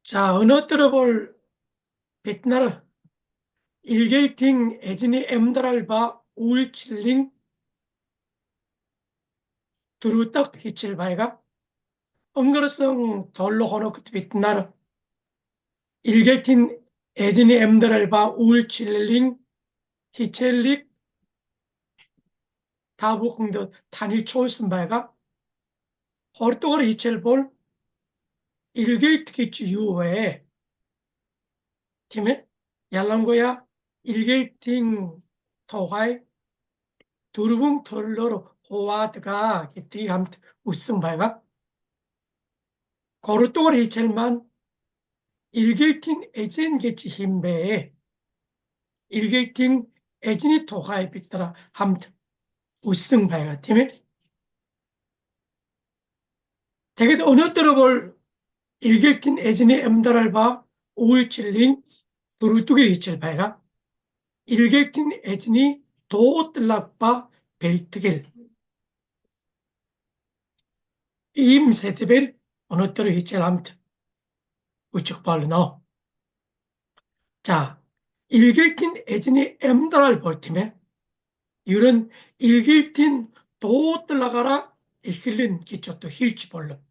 자, 언어 들어볼 빛나라 일게이팅 에즈니 엠드랄바 우일칠링 두루떡 히칠바이가 엉거르성 돌로 호노크트 빛나라 일게이팅 에즈니 엠드랄바 우일칠링 히첼릭 다부흥도 단일 초울슨바이가 호르토거르 히첼볼 일게이트 기치 유에 팀에 얄랑고야 일게이팅 토가이 두루붕 털러로 호와드가 기티 함트 우승바이가 거루똥을 이첼만 일게이팅 에젠 게치 힘베에 일게이팅 에진이 토가에 빗더라 함트 우승바이가 팀에 대개 어느 들어볼 일게이팅 에진이 엠다랄바 오일칠링 두루뚜기 이첼바이가 일게이팅 에진이 도뜰락바 벨트겔 임세트벨 어느 들어 이첼 함트 우측발로 자, 일길틴 에진이 엠다랄 볼팀에 이런 일길틴 도뜰라가라 이힐린 기초도 힐치볼름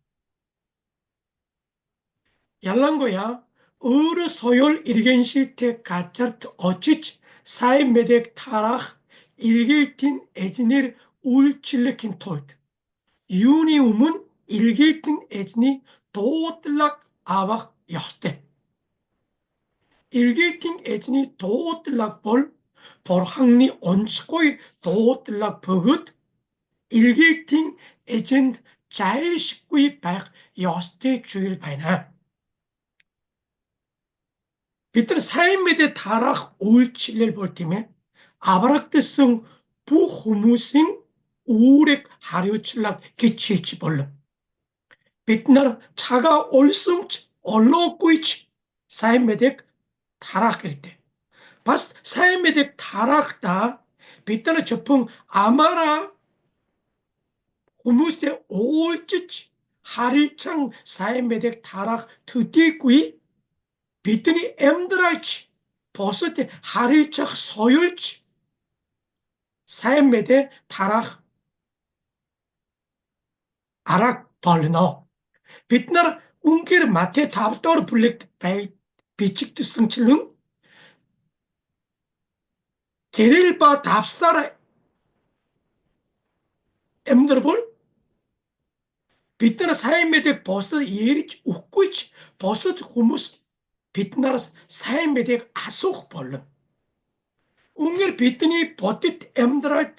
얄랑고야 어르 소열 일겐실테 가차트 어치치 사이메덱 타락 일길틴 에진일 울칠레킨 톨트 유니움은 일길틴 에진이 도뜰락 아박 여대 일길팅 에진이 도뜰락 볼 항리 온치고이 도뜰락 버긋 일길팅 에진 자일 식구이 박 여스테 주일 바이나 비틀 사인메데 다락 오일칠렐 볼팀에 아바락드성 부후무싱 우렉 하류칠락 기치치 볼름 비트나 차가 올승치 얼로꾸이치 사인메데 타락일 때 바스 사이메덱 타락다 비타나 저풍 아마라 후무스테 올찌치 하릴창 사이메덱 타락 트디꾸이 비트니 엠드라이치 버스테 하릴창 소율치 사이메덱 타락 아락 벌너 비트나 운기르 마테 답도르 블랙 비칙트 승칠릉 게릴바 답사라 엠드르볼 비트나 사이메덱 버스 예리치 웃고이치 버스 후무스 비트나라스 사이메덱 아속 벌름 웅겔 비트니 버tit 엠드랄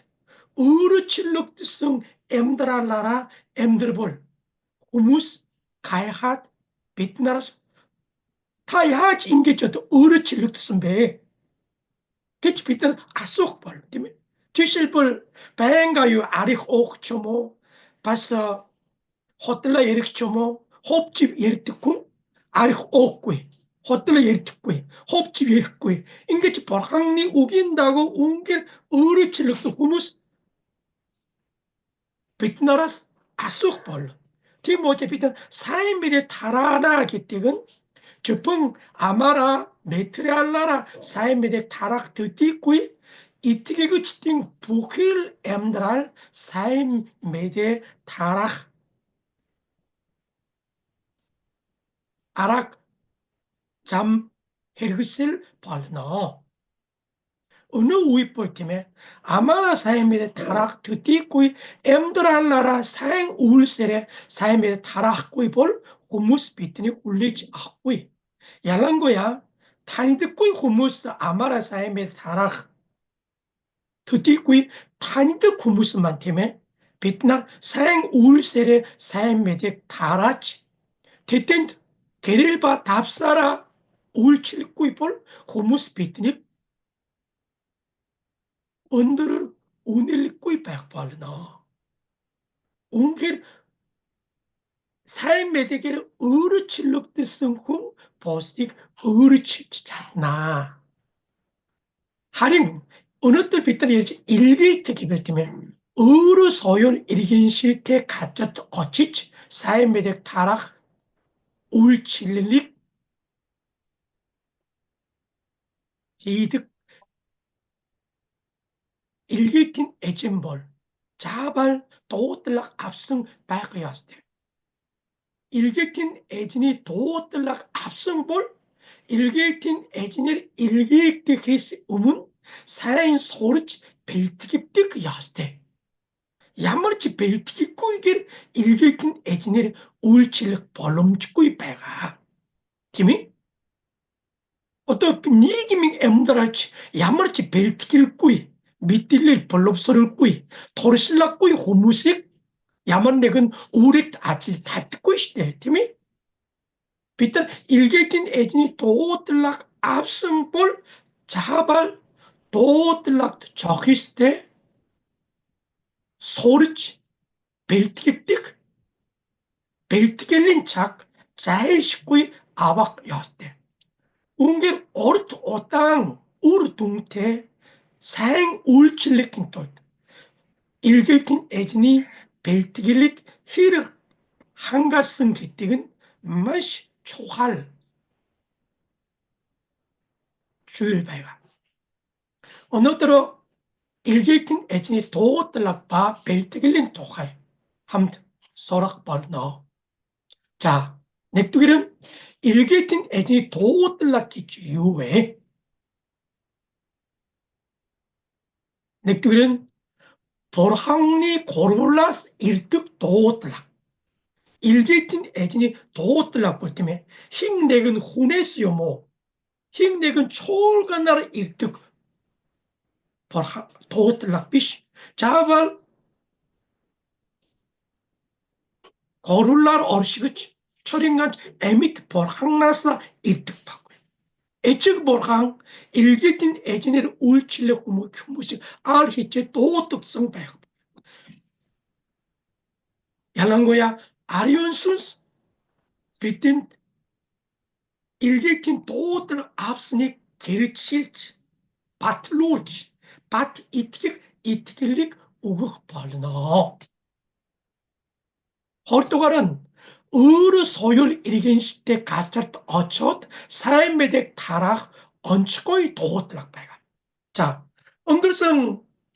으르칠룩드성 엠드랄라라 엠드르볼 후무스 가이핫 비트나라스 타이하치 인게쳐도 으르칠룩드성 배 그치 비트나 아속 벌름 때문에 뒤실볼 뱅가유 아릭 옥초모 바서 호텔라 예릭초모 홉집 예릭듣고 아릭 옥구이 호텔라 예릭듣고 홉집 예릭고 인게치 벌항리 우긴다고 웅길 어르칠럭도 후무스 비트나라스 아속 벌 티모제 비트 사인미래 타라나 기택은 저풍 아마라 메트레알라라 사인미래 타락 드띠꾸이 이티게 그 치팅 부힐 엠드랄 사인미래 타락 아락 잠 헤르실 벌너 어느 우이볼팀에 아마라 사이메데 타락 드띠꾸이 엠드랄라라 사행 우울세레 사이메데 타락꾸이 볼 호무스 비트니 울리지 아꾸이 얄랑고야 타니드꾸이 호무스 아마라 사이메데 타락 드띠꾸이 타니드 호무스만 팀에 비트나 사행 우울세레 사이메데 타라치 디텐 게릴바 답사라 울칠꾸이 볼 호무스 비트니 언더를 오늘꾸이 백발나 옹길 사인메데게를 어르칠럭드 승쿵 보스틱 어르칠치잖나 하림 어느들 빗다리 일기트 기별팀에 어르 소열 일긴실태 가짜도 어치치 사인메덱 타락 울칠릭 hidik ilgiltin ejin bol. Jabal doğutlak apsın bayqıyasdı. İlgiltin ejini doğutlak apsın bol. İlgiltin ejinir ilgilti kesi umun sayin soruç beltigiptik yazdı. Ямарч бэлтгэхгүйгээр илгээх нь эзнэр үйлчлэх боломжгүй байгаа. Тийм ээ? Одоо нийгмийн амьдралч ямар ч бэлтгэлгүй, мэдлэл боловсролгүй, туршлагагүй хүмүүсийг ямар нэгэн үүрэгт ажил тавьдаггүй шүү дээ, тийм ээ? Бид нар илгээхийн эзний дуудлага авсан бол заавал дуудлагт зохистой сурж бэлтгэдэг бэлтгэлийн цаг зайлшгүй авах ёстой. Үнгээр урт удаан үр дүнтэй сайн үйлчлэхийн тулд илгээхийн эзний бэлтгэлийг хэрэг хангасан гэдэг нь маш чухал зүйл байгаа. Өнөөдөр илгээхийн эзний дуудлага ба бэлтгэлийн тухай хамт сурах болно. За, нэгдүгээр нь илгээхийн эзний дуудлага гэж юу вэ? Нэгдүгээр нь Бурханы гурвлаас ирдэг дуудлага. Илгээхийн эзний дуудлага бол тийм ээ. Хин нэгэн хүнээс юм уу? Хин нэгэн чуулганаар ирдэг дуудлага биш. Заавал гурвлаар оршигч чорын ганц амьд Бурханаас ирдэг баггүй. Эцэг Бурхан илгээхийн эзнэр үйлчлэх хүмүүсийг аль хичээ дуудагдсан байх. Ялангуяа ариун сүнс бидэнд илгээхийн дуудлага авсныг гэрчилж, батлуулж, бат итгэх итгэлийг өгөх болно. Хоёрдугаар нь өөрөө соёл иргэншилтэй газарт очоод сайн мэдээг тараах онцгой дуудлага байгаа. За, өнгөрсөн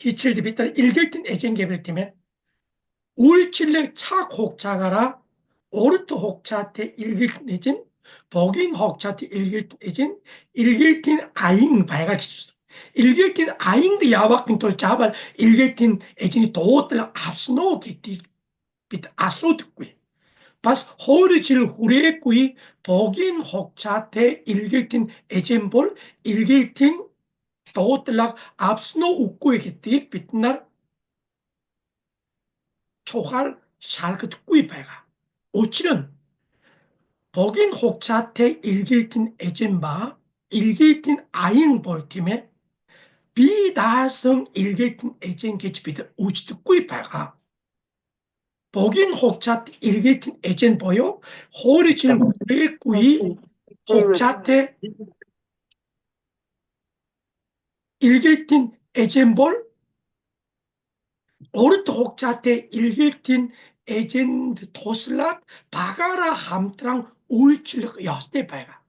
хичээлд бид нар илгээхийн эзэн гэвэл тийм ээ. үйлчлэг цаг хугацаагаараа урт хугацаатай илгээхийн эзэн, богийн хугацаатай илгээхийн эзэн, илгээхийн аян байгаа гэж байна. Илгээхийн аянд явахын тулд заавал илгээхийн эзний дуудлага авсан уу гэдгийг бид асуудаггүй. Бас хуурж хүрээгүй богийн хугацаатай илгээхийн эзэн бол илгээхийн дуудлага авсан уу үгүй гэдгийг бид нар чухал шалгадаггүй байгаа. Учир нь богийн хугацаатай илгээхийн эзэн ба илгээхийн аян бол тийм ээ. Би даасан илгээхийн эзэн гэж бид үздэггүй байгаа. Богийн хугацаат илгээхийн эзэн боёо хуурж хүрээгүй хугацаатай илгээхийн эзэн бол урт хугацаатай илгээхийн эзэнд туслаад багаараа хамтран үйлчлэх ёстой байгаа.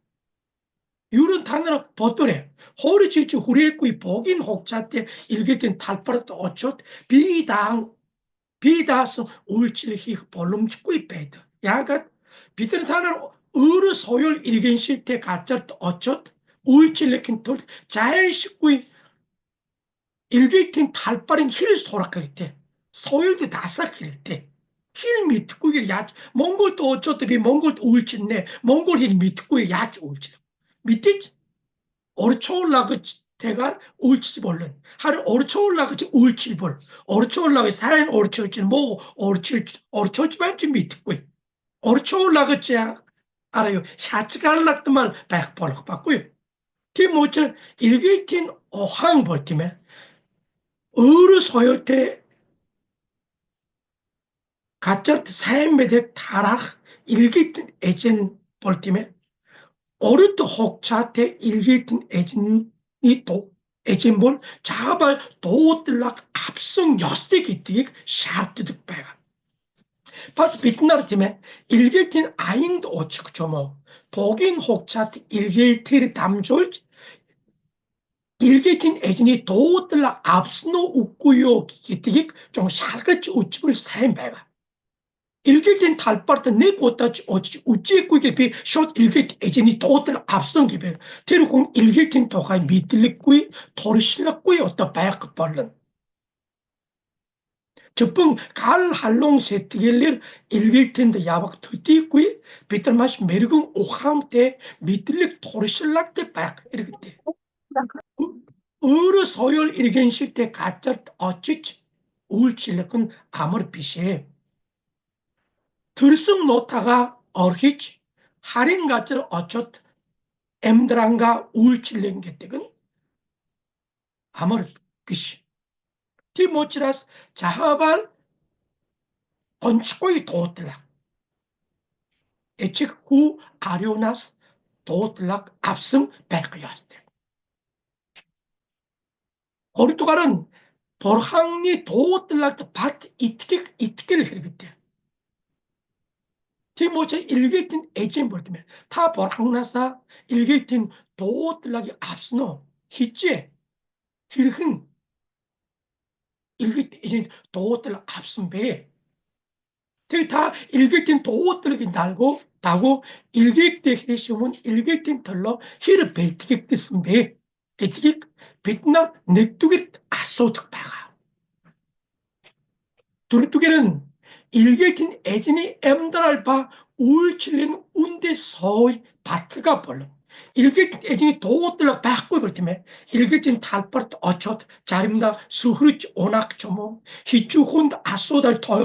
Юу нь та нар бодоорой. Хуурж хийж хүрээгүй богийн хугацаатай илгээхийн талбарт очоод би даасан үйлчлэл хийх боломжгүй байдаг. Яагаад бид нар та нар өөрөө соёл иргэншилтэй газарт очоод үйлчлэхийн тулд зайлшгүй илгээхийн талбарын хэл сурах хэрэгтэй. Соёлд дасах хэрэгтэй. Хэл мэдхгүйгээр яаж Монголд очоод би Монголд үйлчилнэ. Монгол хэл мэдхгүй яаж үйлчлэх? Мэдээж орчуулагч 태гаар үйлчлэл болно. Харин орчуулагч үйлчлэл бол орчуулагч сайн орчуулж муу орчуулж байж мэдхгүй. Орчуулагч арай хязгаарлагдмал байх болох баггүй. Тийм учраас илгээхийн ухаан бол тийм ээ. өөрөө соёлтой газарт сайн мэдээг тараах илгээхийн эзэн бол тийм ээ. Урт хугацаатай илгээхийн эзэн бол заавал дуудлага авсан ёстой гэдгийг шаарддаг байгаа. Бас бид нар тийм ээ илгээхийн аянд очих ч юм уу богийн хугацаат илгээхээр дамжуулж 일개tin 애진이 도들라 앞서노 웃고요 기티기 좀 살같이 우측을 사인 배가 일개tin 달빠르다 내고다 어찌 우찌고 이게 숏 일개tin 애진이 도들라 앞선 기배 테르공 일개tin 도가 밑들리고이 도르실라고이 어떤 바약 벌른 저뿐 갈 할롱 세트길릴 일개tin도 야박 투띠고이 비틀마시 메르공 오함때 밑들릭 도르실락때 바약 이렇게 어르 소열 일견실 때 가짜 어찌 우울질력은 아무리 빛이 들썩 놓다가 어히치 할인 가짜 어쩌 엠드랑가 우울질력 게때근 아무리 빛이 티모치라스 자하발 언치고이 도틀락 에칙 후 아리오나스 도틀락 압승 백야스테 포르투갈은 borhangni 도틀락트 밭 이티기를 해르겠대 티모체 일개tin 에이젠 볼때면 타 borhang나사 일개tin 도틀락이 앞서노 히찌에 힐흥 일개tin 에이젠 도틀락 앞선 배 다 일개tin 도틀락이 날고 다고 일개tin 해시면 일개tin 털로 히르 벨티기 뜻은 배 게티기 베트남 넥두기 아소득 바가 두루뚜기는 일개tin 애진이 엠달알바 우울칠린 운데 서의 바트가 벌렁 일개tin 애진이 도들락 바꾸고 그렇다며 일개tin 달바르트 어쩌 자림다 수흐르치 오낙 조모 히추훈 아소달 더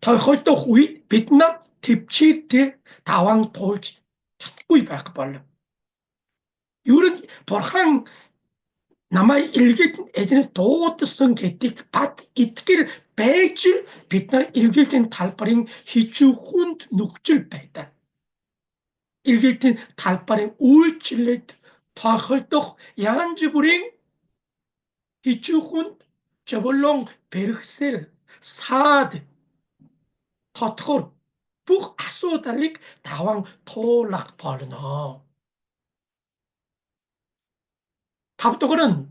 후이 베트남 딥치트 다왕 돌치 꾸이 바꾸 벌렁 유른 벌항 남의 일개tin 애진의 도어트성 게틱 밭 이트기를 배질 빛날 일개tin 달빠링 히추 훈 눅질 배다 일개tin 달빠링 우울질레 더헐떡 양지부링 히추 훈 저벌롱 베르셀 사드 터털 북 아소달릭 다왕 토락 벌너 답도그는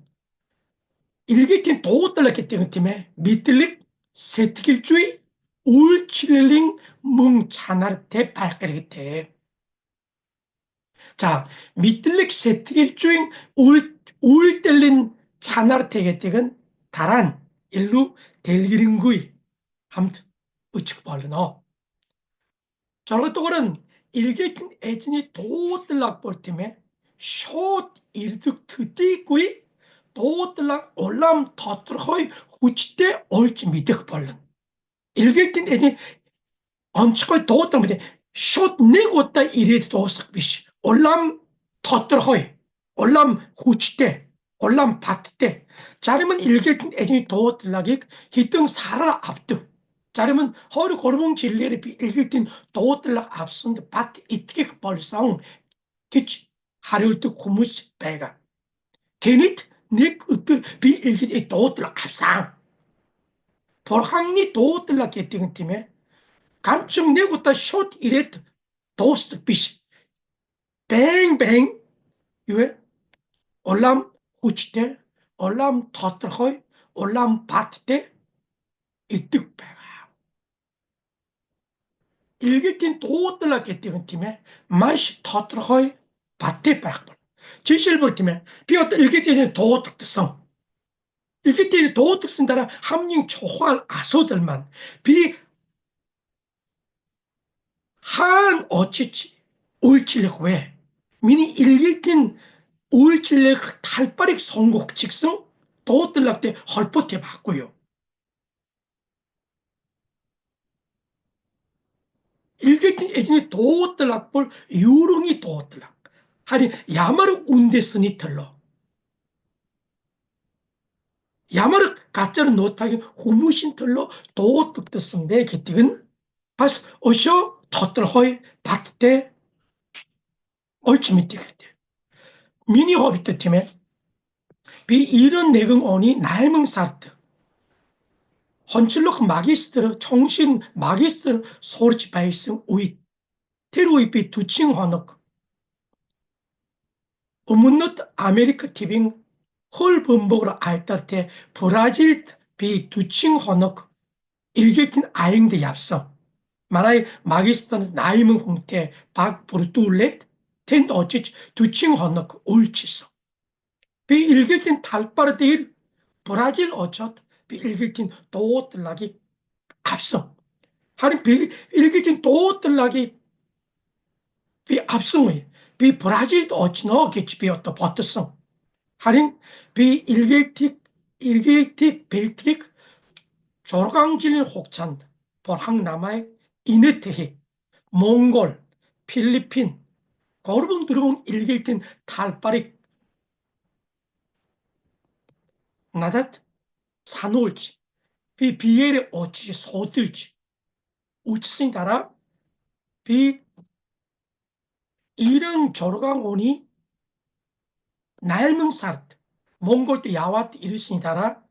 일개tin 도어떨락기 때문에 밑들릭 세트길주의 울칠링 뭉차날 대발가리기 때. 자, 밑들릭 세트길주의 울들린 차날 대게택은 다란 일루 델기링구이 함트 우측 벌르너. 저것도그는 일개tin 애진이 도어떨락 볼 때문에 숏 일득 트띠구이 도들락 올람 터트허이 후치때 옳지 미득 벌른 일개tin 애니 언치거이 도들락 숏 내고다 이래 도석 비시 올람 터트허이 올람 후치때 올람 바트때 자르면 일개tin 애니 도들락이 히등 살아라 앞득 자르면 허리 고르봉 질레리 비 일개tin 도들락 앞선데 바트 이트게 벌성 기치 하려울 때 구무시 배가 게닛 ник 으끌 비 일기 도들라 합상 볼항니 도들라 게팅은 팀에 감점 내고다 숏 이랬 도스 비시 뱅뱅 이외 올람 후치테 올람 터트허이 올람 바트테 이득 배가 일기tin 도들라 게팅은 팀에 마시 터트허이 바테 배가 지실 볼 팀에 비었다 일기tin의 도특성 이렇게 도덕 쓴다라 함령 초활 아소들만 비 한 어찌치 울칠력 왜 미니 일기tin 울칠력 달빠릭 송곡 직성 도들락 때 헐포테 봤고요 일기tin 애진이 도들락 볼 유릉이 도들락 하니 야마르 운데스니 틀러 야마르 가짜는 노타기 후무신 틀러 도덕 뜻성대 개틱은 바스 어셔 터틀허이 바트테 옳지 밑에 그랬대. 미니 호비트 팀에 비 이런 내용 오니 나이멍 사르트 헌칠록 마기스트르 총신 마기스트르 소르치 바이승 우이 테루이 비 두칭 화넉 우문넛 아메리카 티빙 헐 범벅으로 알tar때 브라질 비 두칭 헌억 일개tin 아잉데 얍서 만화의 마기스탄 나이문 홍태 박 브루툴렛 텐 어찌 두칭 헌억 올치서 비 일개tin 달빠르데일 브라질 어쩌 비 일개tin 도들락이 앞서 하린 비 일개tin 도들락이 비 앞성의 비 브라질도 어찌너 게치 비었다 버텼어 하린 비 일개틱 벨틱 조강질린 혹찬 벌항남아의 이네트핵 몽골 필리핀 거르봉 들어온 일개틱 탈바릭 나닷 사놓을지 비 비엘의 어찌 소들지 우치신 따라 비 이런 조르강온이 날명사르트 몽골 때 야와트 이르신 따라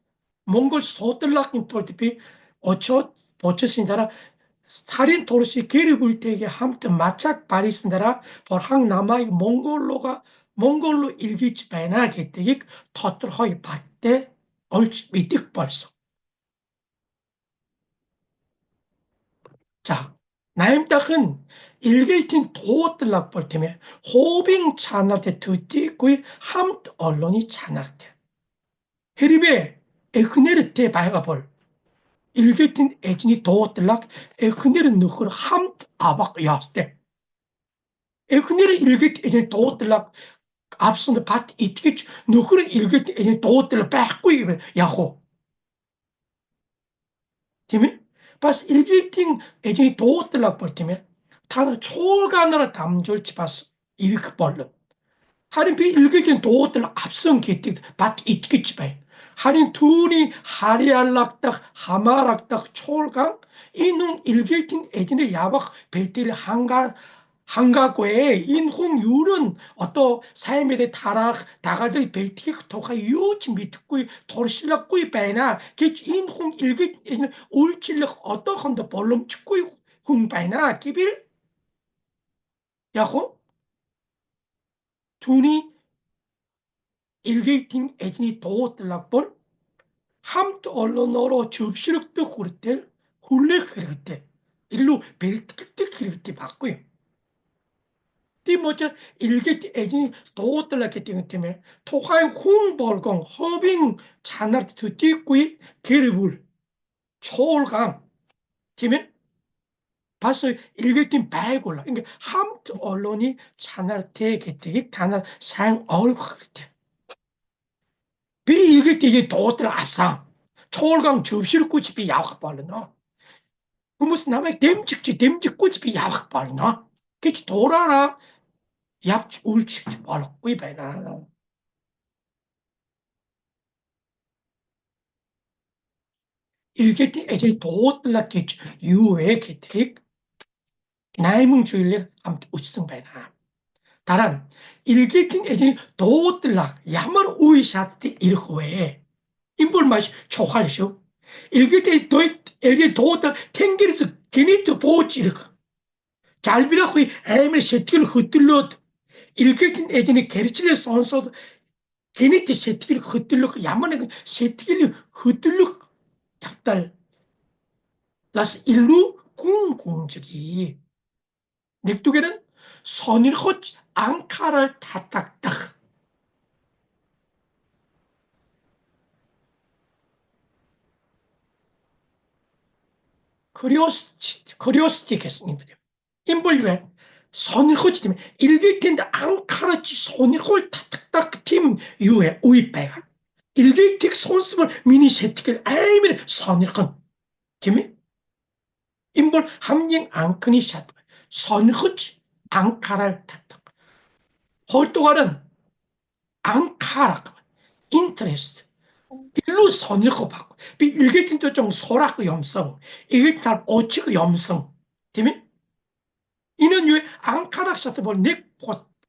몽골 소들락인 톨티피 어쩌 버처신 따라 살인 도르시 게르불테에게 함튼 마착 바리스나라 벌항 남아의 몽골로 일기치 배나 게뜨기 터틀 허이 밭대 얼치 미뜩 벌써 자 나임딱은 일게이틴 도어뜰락 벌테며 호빙 찬할때 두띠구이 함트 언론이 찬할때 헤리베 에크네르테 바이가 벌 일게이틴 에진이 도어뜰락 에크네르 느흐르 함트 아박 야스테 에크네르 일게이틴 도어뜰락 앞선데 밭 이티게 누구를 일게이틴 도어뜰락 뺏고 야호 팀이 바스 일기팅 에진이 도어뜰락 벌티면 다나 초간나라 담졸치 바스 이르크 벌름 하린 비 일기팅 도어뜰락 앞선 게티 밭 이티게 봐 하린 둘이 하리알락딱 하마락딱 초강 이눈 일기팅 에진의 야박 벨티를 한가고에 인홍 유른 어떠 삶에 대해 다가들 벨티 토가 유치 미트구이 도르실락구이 배나 게 인홍 일기 울칠력 어떠 한다 벌름 축구이 홍배나 기빌 야호 두니 일기팅 애진이 도어들락벌 함트 언론어로 접시력도 그릇들 훌레 그릇들 일로 벨티 그릇들 바꾸요 띠 뭐죠? 일개 애기 도들라게 띠는 때문에 토하이 홍벌공 허빙 잔날 두띠꾸이 게르불 초올강 팀에 봤어 일개팀 배골라 그러니까 함트 언론이 잔날 대개띠기 단날 사용 얼고 그랬대 비 일개띠기 도들 앞상 초올강 접시를 꾸지 비 야확 발르나 그 무슨 남의 댐직 꾸지 비 야확 발르나 그치 돌아라 약 울치 말로 위배나 일개티 에제 도틀라티 유에 게틱 나이문주일레 암트 우스승배나 다란 일개팅 에제 도틀락 야말 우이샤티 일후에 인볼마시 초할쇼 일개티 도이 에제 도틀 탱기리스 게니트 보치 이르크 잘비라고 에메 세티를 흩들러 일개팅 에제니 게르칠레 선서 게니트 세티를 흩들러 야만에 세티를 흩들러 약달 라스 일루 궁궁적이 넥두게는 선일 헛 앙카를 타딱딱 커리오스티겠습니다. 인볼류에 선일 헛이 되면 일기텐데 앙카르치 선일 헛 타딱딱 팀 유에 우이배가 일기틱 손습을 미니 세틱을 알면 선일 헛 팀이 인볼 함ling 앙크니 샷 선일 헛 앙카를 타딱 헐또가는 앙카라 인터레스트 일루 선일고 받고 비 일개진도 좀 소라고 염성 일개탈 오치고 염성 되면 이는 왜 앙카락사트 볼넥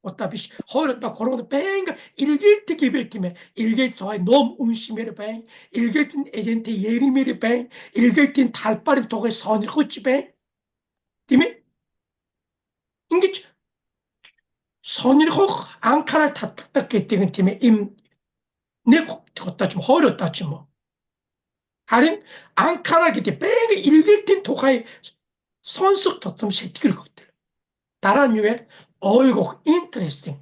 보다비시 허렸다 걸어도 뱅가 일개티 기별팀에 일개토의 놈 운심에를 뱅 일개tin 에젠트 예리메를 뱅 일개tin 달빠른 독의 선일고 집에 되면 이게 선일고 앙카를 탔다 겠다는 팀에 임 ne 걷다 좀 허렸다 좀 뭐. 하린 Ankara gitti. Böyle ilgiltin tokay sonsuz tutum şekil kuttur. 다른 유에 어이고 interesting.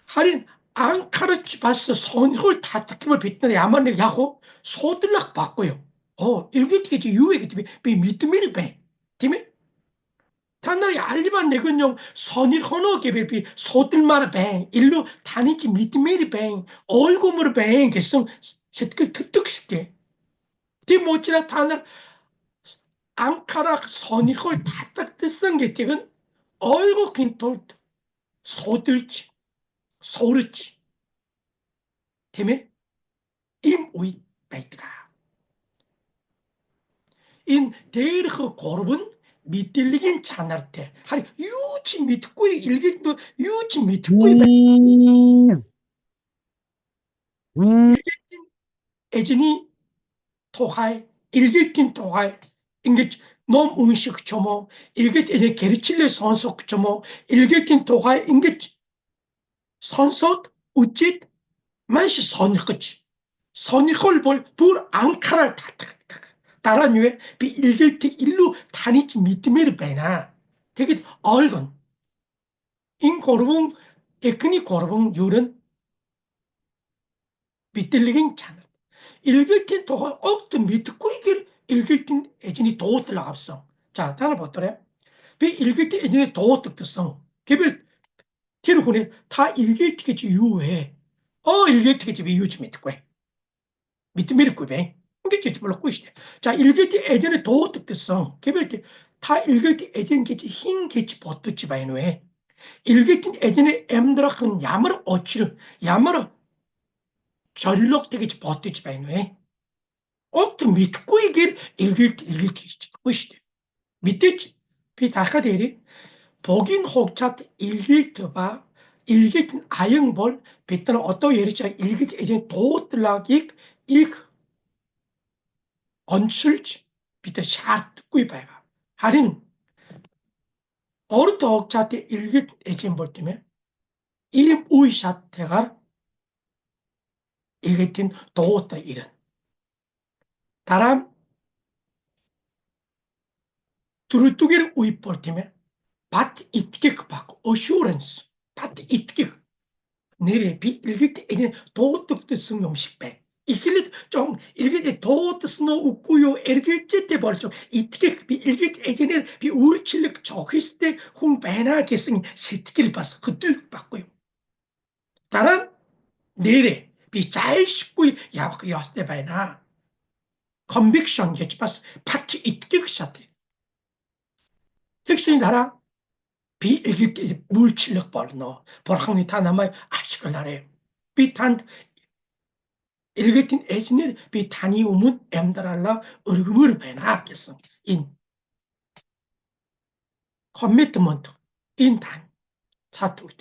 하린 Ankara 봤어 선을 다 특kim을 빗더니 야만네 야고 소들락 바꿔요. 일기티기 유에기 비 믿음이를 배. 팀이 단나리 알리만 내근용 선일 헌어게 비 소들만 배. 일로 다니지 믿음이를 배. 얼굴을 배. 개성 새끼 특특시게. 티 못지나 단나 앙카라 선이걸 다딱 뜻은 게 지금 어이구 긴돌 소들지 소르지 때문에 임의 베이트가 인 데르크 고르분 미들리긴 차나르테 하리 유치 미트꾸이 일기도 유치 미트꾸이 음, 음, 일기진 에진이 토하이 일기진 토하이 인게 놈 음식 초모 일기진 게리칠레 선속 초모 일기진 토하이 인게 선속 우짓 만시 선이거지. 선이걸 볼 앙카를 다란 유에 비 일길티 일루 다니지 미트메르 베나 되게 얼건 인 고르봉 에크니 고르봉 유른 비틀리긴 찬을 일길티 도가 억도 미트고 이길 일길티 에진이 도 들어갑성 자 다른 보더래 비 일길티 에진이 도 뜻성 개별 티르군에 다 일길티겠지 유해 일길티겠지 비 유치 미트고 밑에 미리꾸베 이게 별로 꾸시대. 자, 일개티 예전에 더 어떻겠어? 개별티 다 일개티 예전 게지 흰 게지 버뚜지 바이노에 일개티 예전에 엠드라큰 야마르 어치르 야마르 전력 되게지 버뚜지 바이노에 어또 밑고 이길 일개티 꾸시대. 밑에지 비다카데리 복인 혹차트 일개트바 일개티 아영볼 베트나 어떤 예리자 일개티 예전 도들락이 일 언출지 비tte şart kuybaya. Harin orta okçatı ilgit ekin boltime ilim uy şat tegar ilgitin doğutta irin. Taram turutuger uy boltime pat itkik bak assurance pat itkik nereye bir ilgit ekin doğuttuktu sınıyormuş be. İkilit 좀 일기에 더 쓰는 웃고요. 일기에 때 벌써 이렇게 일기 예전에 비 우울칠력 적했을 때 홍배나 개성이 세트기를 봤어. 그들 봤고요. 다른 내래 비잘 식구 야그 여태 배나 컨빅션 개치 봤어. 파티 이렇게 그 샷해. 특성이 나라 비 일기 물칠력 벌너 벌항이 다 남아 아시걸 나래. 비탄 일게틴 에진을 비 단위 우문 엠다랄라 örgümür bena kesin in commitment in tan 사투리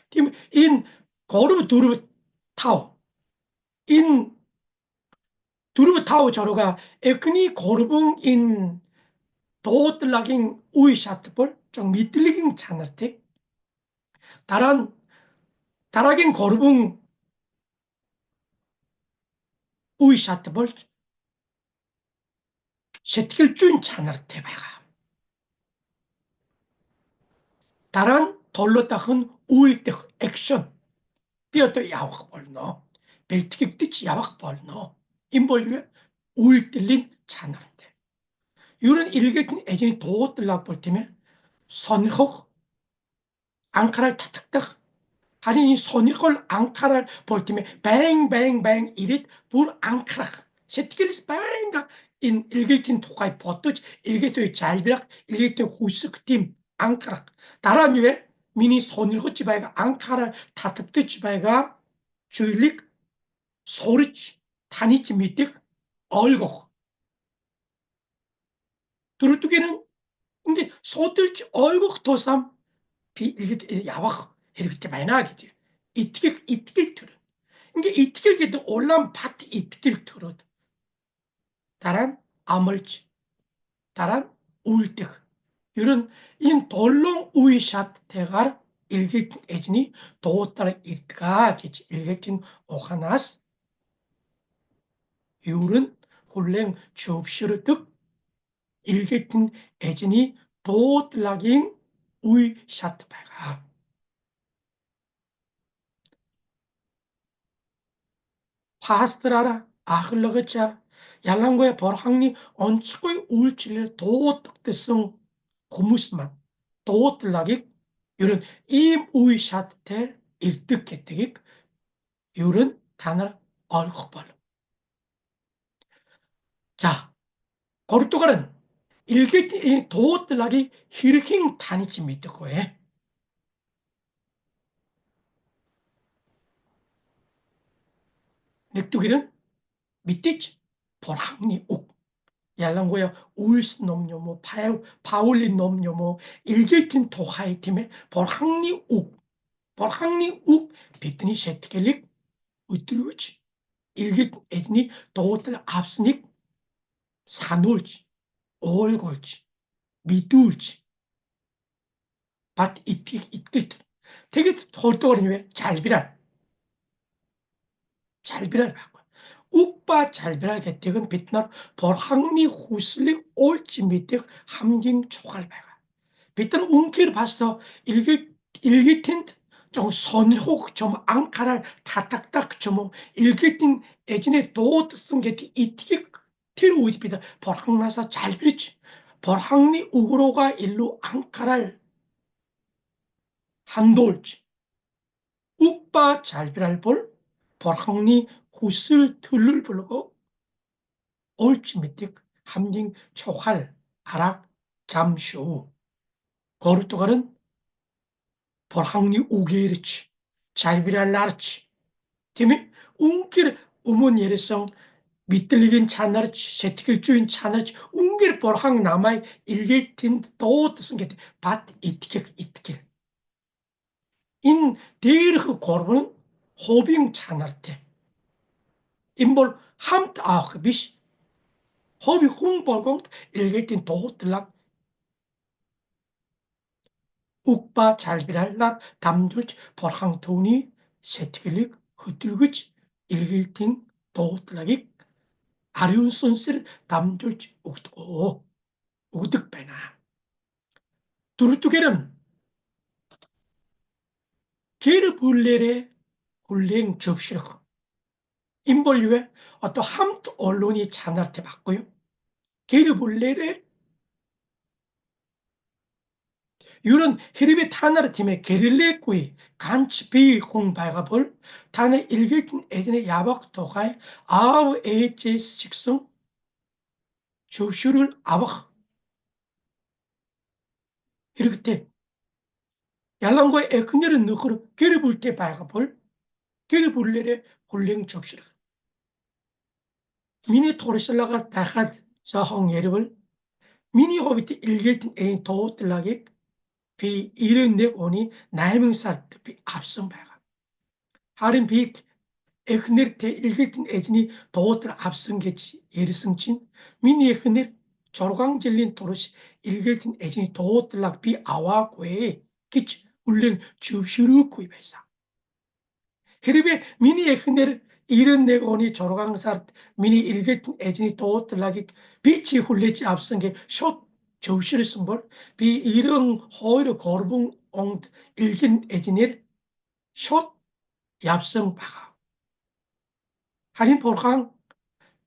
팀 in 거르브 두르브 타오 in 두르브 타오 저로가 에크니 거르붕 in 도틀라긴 우이 샤트볼 좀 미틀리긴 차너테 다란 다라긴 거르붕 우이 샤트볼 셰티길 준 차너테 바가 다란 돌로다 흔 우일 때 액션 띄어도 야박 벌노 벨티기 띠치 야박 벌노 인볼리에 우일 뜰린 차너테 이런 일개긴 애정이 도뜰락 볼 때면 선호 앙카를 타탁탁 하니 선이걸 앙카를 볼 때면 뱅뱅뱅 이릿 불 앙카라 세티길리스 뱅가 인 일개긴 도가이 버뚜지 일개토의 잘비락 일개토의 후스크팀 앙카라 다른 유에 미니 선일호 지바이가 앙카를 타탁뜨 지바이가 주일릭 소르치 다니치 밑에 얼고 두루뚜기는 근데 소들지 얼고 도삼 비 이게 야와 이렇게 많이 나겠지. 이티길 틀은. 이게 이티길게도 올람 파티 이티길 틀어. 다란 아물지, 다란 울뜨. 이런 인 돌롱 우이샷 대갈 일기 애진이 도따라 일가 지지 일기킨 오하나스 율은 홀랭 주업시르득 일게tin ejini doğutlagin uy şatpaga. 파스트라라 아흘러그자 얄랑고의 버항니 언츠고의 우울치를 도어득대성 고무스만 도어들락이 이런 임 우이샤테 일득했득이 이런 단어 얼흑벌 자 고르토가는 일기 도어들락이 히르킹 다니치 밑에고에 넥두기는 밑에치 버항니 욱 얄랑고야 울스 놈요모 파울린 놈요모 일길tin 토하이 팀에 벌항니 욱 비트니 셰트겔릭 으뜨르치 일길 에드니 도들 앞스닉 사놀치 올골치 미둘치 밭 이틱 이끌트 되게 헐떡거리니 왜 잘비랄 하고 욱바 잘비랄 개택은 빛날 벌항니 후슬릭 올치 밑에 함김 초갈 배가 비틀 웅키를 봤어 일기틴 좀 선혹 좀 앙카랄 타딱딱 좀 일기틴 예전에 도트 쓴게 이티게 티로 우지비다 벌항나사 잘 빌지 벌항니 우그로가 일로 앙카랄 한돌지 욱바 잘 빌할 볼 벌항니 후슬 틀을 불고 올지 밑에 함딩 초할 아락 잠쇼 거르토가는 벌항니 우게르치 잘비랄라르치 팀이 웅길 우문 예레성 밑들리긴 찬나르치 세티길 주인 찬나르치 웅길 벌항 남아이 일길틴 또 뜻은 게밭 이티길 인 데르흐 고르는 호빙 찬나르테 인볼 함트 아흐비시 호비 홍벌공 일길틴 도호틀락 욱바 잘비랄락 담둘 벌항토니 세티길릭 흐들그치 일길팅 도호틀락이 아리운 손실 담둘 욱도 우득배나 두루뚜게는 게르 불레레 굴랭 접시력 인벌유에 어떤 함트 언론이 잔한테 받고요. 게르 불레레 이런 헤르베 타나르 팀의 게릴레꾸이 간츠비 홍바가볼 타네 일격인 예전에 야박 도가의 아우 에이제스 직성 조슈를 아박 이렇게 얄랑고의 에크녀를 넣고 게르 불때 바가볼 게르 불레레 굴랭 접시력 미니 토르슬라가 다갓 저항 예력을 미니 호비트 일격인 애인 도우틀라게 비 이른 내 오니 나이명살 비 앞선 바가 하린 비 에크네르테 일격인 애진이 도우틀 앞선 게지 예르승친 미니 에크네 조르강 질린 도로시 일격인 애진이 도우틀락 비 아와 고에 기치 울랭 주시루 구입해서 헤르베 미니 에크네르 이른 내 오니 조르강살 미니 일격인 애진이 도우틀락이 빛이 훌레지 앞선 게숏 조시를 쓴볼 비 이런 호의를 거르붕 옹 일긴 애진일 숏 얍성 바가 하린 볼강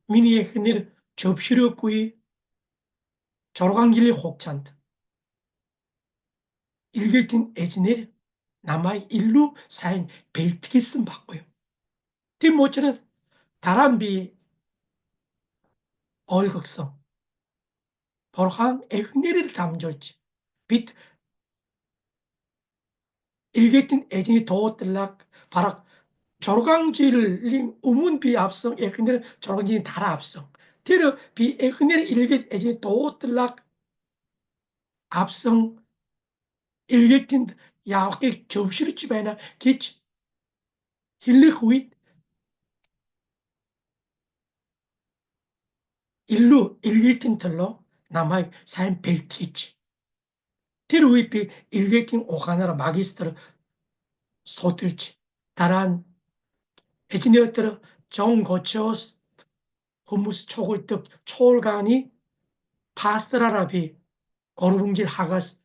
미니의 흔일 접시려 구이 조로강길리 혹찬드 일길tin 애진일 남아의 일루 사인 벨트기 쓴 바고요. 뒷모처는 다람비 얼극성 볼강 애흔일을 담절지 빛 일길tin 애진이 도어들락 바락 조로강지를 우문 비 앞성 에크네르 조로강지 달아 앞성 티르 비 에크네르 일게 에지 도틀락 앞성 일게틴 야게 접시를 집에나 기치 힐리 후잇 일루 일게틴 틀로 남아이 사인 벨티치 티르 위피 일게틴 오가나라 마기스트르 소틀치 다란 에지니어트르 정 고치오스 hummus 초골떡 초올가니 파스트라라비 고르붕질 하가스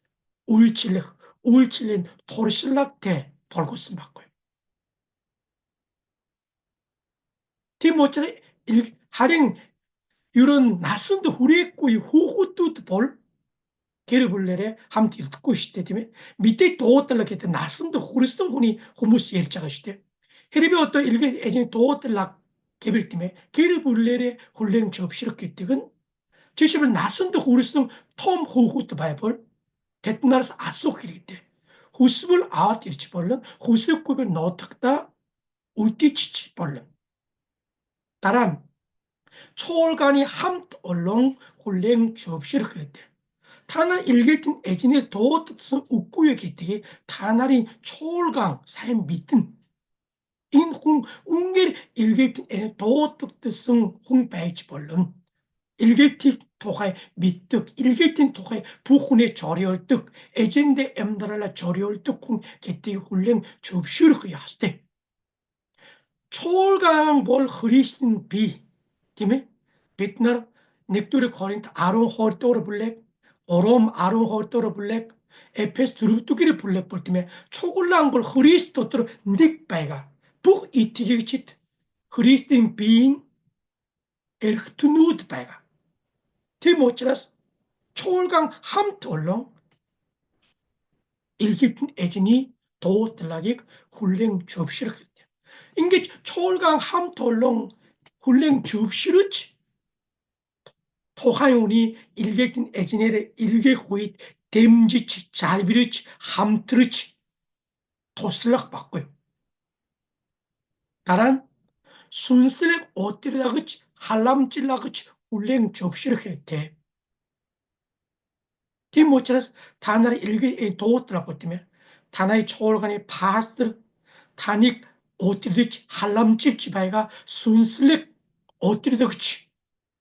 우일칠린 토르실락테 볼고스 맞고요. 디모처럼 하령 이런 낯선도 후레꾸이 후후뚜 볼 게르불레레 함티 듣고 시대 때문에 밑에 도어들락 했대 낯선도 후르스던 훈이 호무스 일자가 시대 헤리비 어떤 일개 애진 도어들락 개별 때문에 게르불레레 홀랭 접시럽게 뜨근 제시를 낯선도 후르스던 톰 호후뚜 바이볼 대나라서 아속이기 때 후습을 아와티르치 벌른 후습급을 넣었다 울티치치 벌른 다람 초월간이 함트 얼렁 홀랭 접시를 그랬대 타날 일개tin 애진의 도어뜻은 웃구의 기택이 타날이 초월강 사연 밑은 인홍 웅겔 일개tin 애의 도어뜻은 홍배치 벌른 일개틱 토가의 밑득 일개tin 토가의 부훈의 저리얼 뜻 애젠데 엠다랄라 저리얼 뜻콩 개택이 홀랭 접시를 그야 하스대 초월강 볼 흐리신 비 팀에 빛날 넥두리 거린트 아롱 홀도르 블랙 오롬 아롱 홀도르 블랙 에페스 두루뚜기리 블랙 볼 때문에 초골랑 볼 흐리스토트로 닉바이가 북 이티기 치트 흐리스틴 비인 엘흐투 누드 바이가 티모치라스 초월강 함트 얼렁 일기푼 애진이 도틀라기 훌랭 접시를 했대 인게 초월강 함트 얼렁 훌랭 접시르치 토하용이 일객tin 애진에레 일객호이 댐지치 잘비르치 함트르치 토슬락 바꿔요. 다란 순슬렉 오뜨리다그치 할람찔라그치 울랭 접시를 했대. 디모처럼 다나리 일개 도어트라 볼때면 다나이 초월간의 바스트 다닉 오뜨리듯이 할람찔 지바이가 순슬렉 오뜨리다그치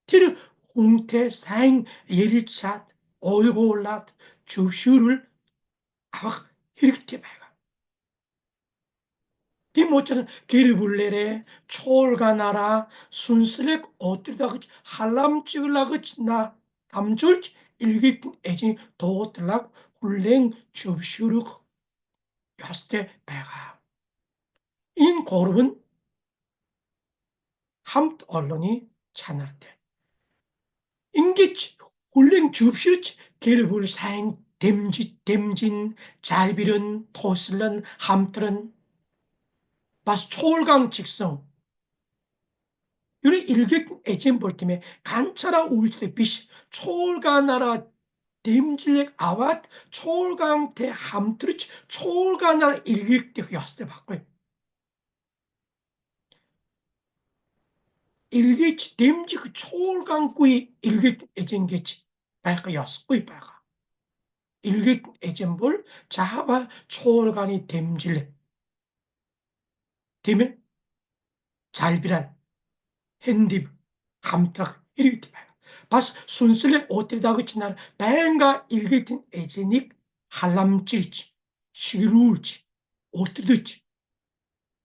티르 홍태 사행 예리차 얼고올라 주슈를 아박 이렇게 봐가 디모처럼 게르불레레 초올가나라 순슬렉 어뜨리다 그치 할람 찍을라 그치 나 담줄 일기뿐 애진 도들락 훌랭 주슈르 야스테 배가 인 고름은 함 언론이 찬할 때 인기치 훌랭 줍시르치 게르불 사행 댐진 잘비른 토슬런 함들은 바스 초월강 직성 요리 일객 에젠 볼 때면 간차라 울때 비시 초월가나라 댐질렉 아왓 초월강 대 함트르치 초월가나라 일객 때 야스테 바꿔요 일객 댐지 그 초월강구이 일객 에젠게치 바이가 야스구이 바이가 일객 에젠 볼 자하바 초월간이 댐질렉 댐에 잘비란 핸디 함트락 이렇게 봐요. 바스 순슬레 오트리다그 치날 뱅가 일게틴 에제닉 할람찌치 시루치 오트드치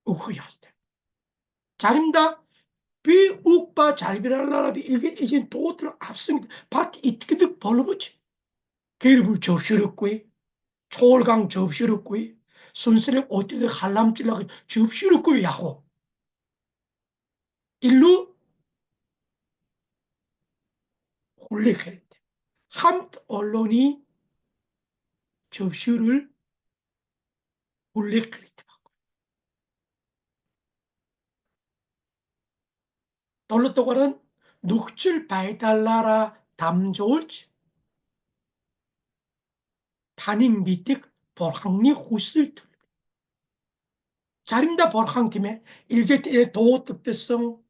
우크야스테 자림다 비 욱바 잘비랄라라비 일게 에젠 도트를 앞승 밭 이트기득 벌러보치 게르불 접시럽고이 초월강 접시럽고이 순슬레 오트드 할람찌라그 접시럽고이 야호 일루 홀릭할 때 한 언론이 접시를 홀릭할 때 떨로또가는 눅줄 바이달라라 담조울지 단잉 미틱 벌항니 후슬 자림다 벌항팀에 일개때 도특대성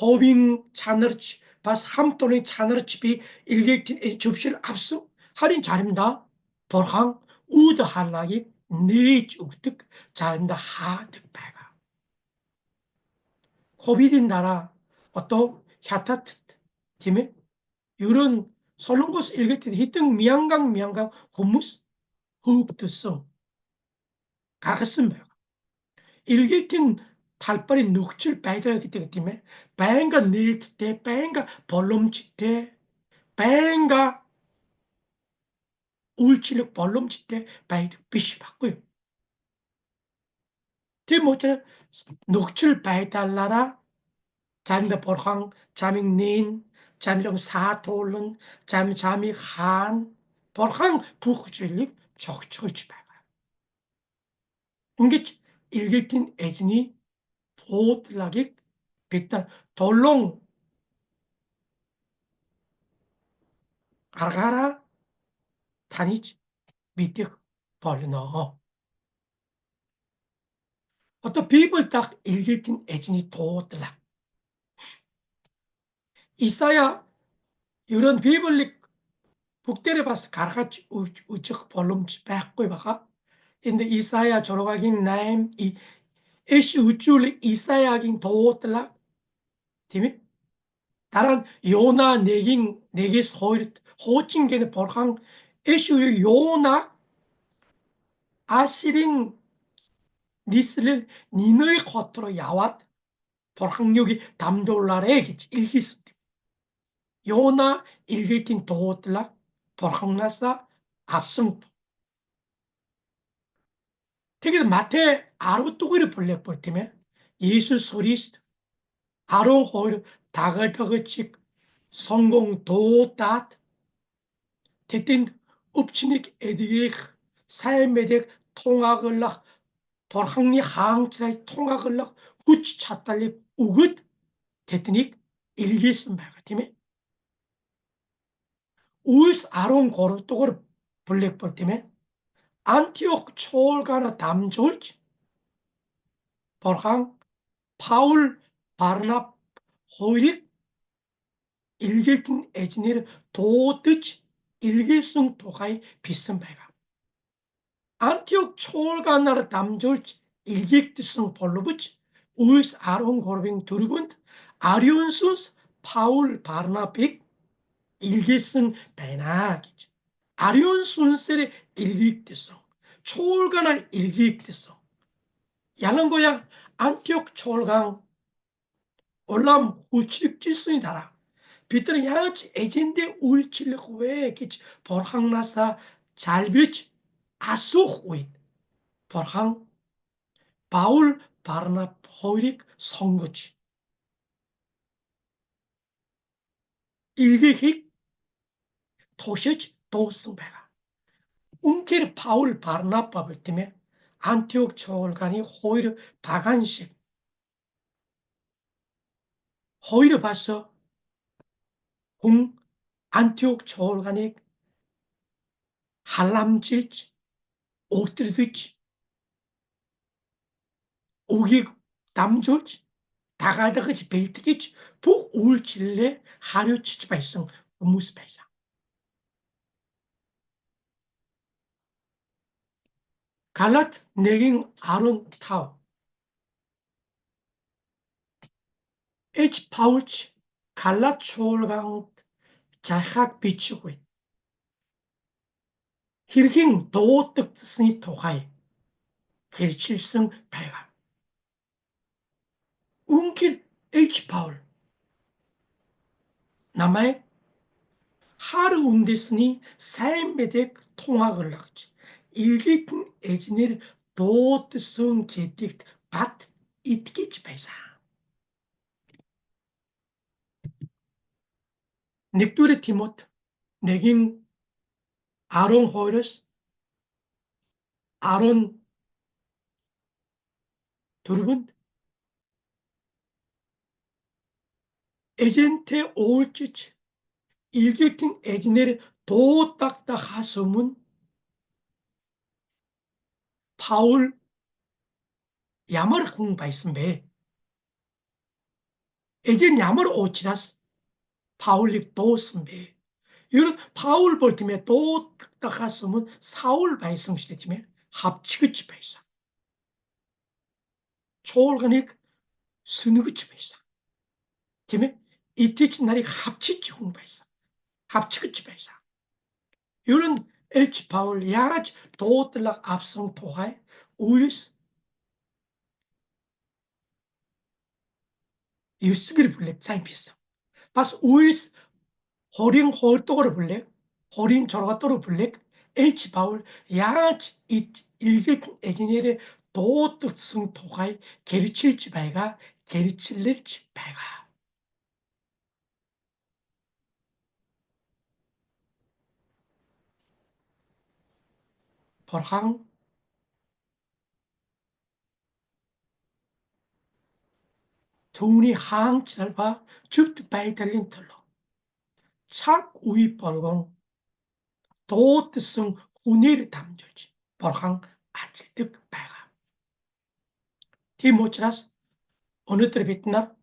허빙 차너르치 바스 함돈의 차너르치비 일개때 접시를 앞서 할인 자림다 벌항 우드 할라기 네우득 자림다 하득 배가 코비딘 나라 어떤 샤타트 팀에 이런 솔롱고스 일개때 히등 미양강 호무스 훅 듣어 가갔음 배가 일개팅 talpari nukchul paidara kita time, paenga niltte, paenga bolomchitte, paenga 울치력 bolomchitte, paid bish bakuyo. Ti mocha nukchul paidallara, 잠다 borhang, 잠ing nin, 잠이랑 사토른, 잠이 한, borhang 부խ줄릭 적적지 봐. 이게 일객진 애진이 도tlagik bitan tolong argara tanich bitik bolno. 어떤 비블 딱 일객진 애진이 도tlаг. 이사야 이런 비블릭 북대를 봐서 가라같이 우측 볼륨지 байхгүй байгаа. 근데 이사야 졸어가긴 나임 이 эш үчүүл Исаягийн дуудлага тийм ээ дараа нь Йона 1-1-ээс 2-т хуучин гэнэ бурхан эш үе Йона Асирын нийслэл Нинве хот руу яваад бурхан юуг дамжуулаарэ гэж илгээсэн. Йона илгээхийн дуудлага бурханаас авсан. тэгээд Матай 10 дугаар бүлэг бүр тийм ээ Иесус Христ 12 дагалдагчиг 성공 도đạt тэдэнд өвчнийг эдгэх сайн мэдээг тунгаглах бурханы хаанцай тунгаглах хүч чадлыг өгöd тэднийг илгээсэн байгаа тийм ээ. Үйлс 13 дугаар бүлэг бүр тийм ээ. Антиох чуулгаараа дамжуулж бурхан Паул Барнаб хоёрыг 일객진 애진이를 도드ж 일객성 тухай 비슷한 байгаа. Антиох чуулганаар дамжуулж 일객сэн боловч Үйлс 13-ын 4-нд Ариунсус Паул Барнабыг 일객сэн байна гэж. 아리온 순셀에 일객됐어. чуулганаар 일객됐어. ялангуяа антиох чуулган улам хүчрхэгжсэн дараа бид нар яаж эзэндээ үйлчлэх вэ гэж бурханнаас залбирч асуух үед бурхан Паул Барнаб хоёрыг сонгож 일객ийг тушиж дууссан байгаа. Үнэхээр Паул Барнаб을 тийм ээ антиох чуулганы хоёр паганшиг хоёр 봐서 хүн антиох чуулганыг халамжилж өдөрдөж үгийг дамжуулж дагалдагч бэлтгэж бүх үйлчлэлээ хариуцж байсан хүмүүс байсан. Галат 1:15 Эч Паулч Галат чуулганд захиаг бичиг бай. Хэрхэн дуудагдсны тухай хэлчихсэн байгаа. Үнэхээр Эч Паул намайг хар үндэсний сайн мэдээг тунгаглаж 일객인 эзнэр дуудсан гэдэгт бат итгэж байсан. нэгдүгээр Тимот 1:12-оос 14-нд эзэнтэй уулзж 일객인 эзнэр дуудагдахаас өмнө Паул ямар хүн байсан бэ? эзэн ямар учраас Паулыг дуусан бэ? ер нь Паул бол тийм ээ дуудагдахаас өмнө Саул байсан шүү дээ тийм ээ. Хавчгаж байсан. чуулганыг сүнэгж байсан. Тийм ээ. итгэж нарыг хавчиж хүн байсан. хавчгаж байсан. ер нь Эч Паул яаж дуудлага авсан тухай Үйлс yüzsügür 불렉 사인피스. 바스 우이스 호링 홀도그르 불렉, 호린 조르가토르 불렉, 엘치 바울, 야치 일개 에지네레 도특승 토가이 게르칠지 바이가 게르칠릴지 바이가. 벌항 돈이 항치날바 줍트 바이달린 털로 착 우이 벌공 도특승 훈일 담조지 벌항 아칠득 바이가. 티모치라스 어느 때를 빛나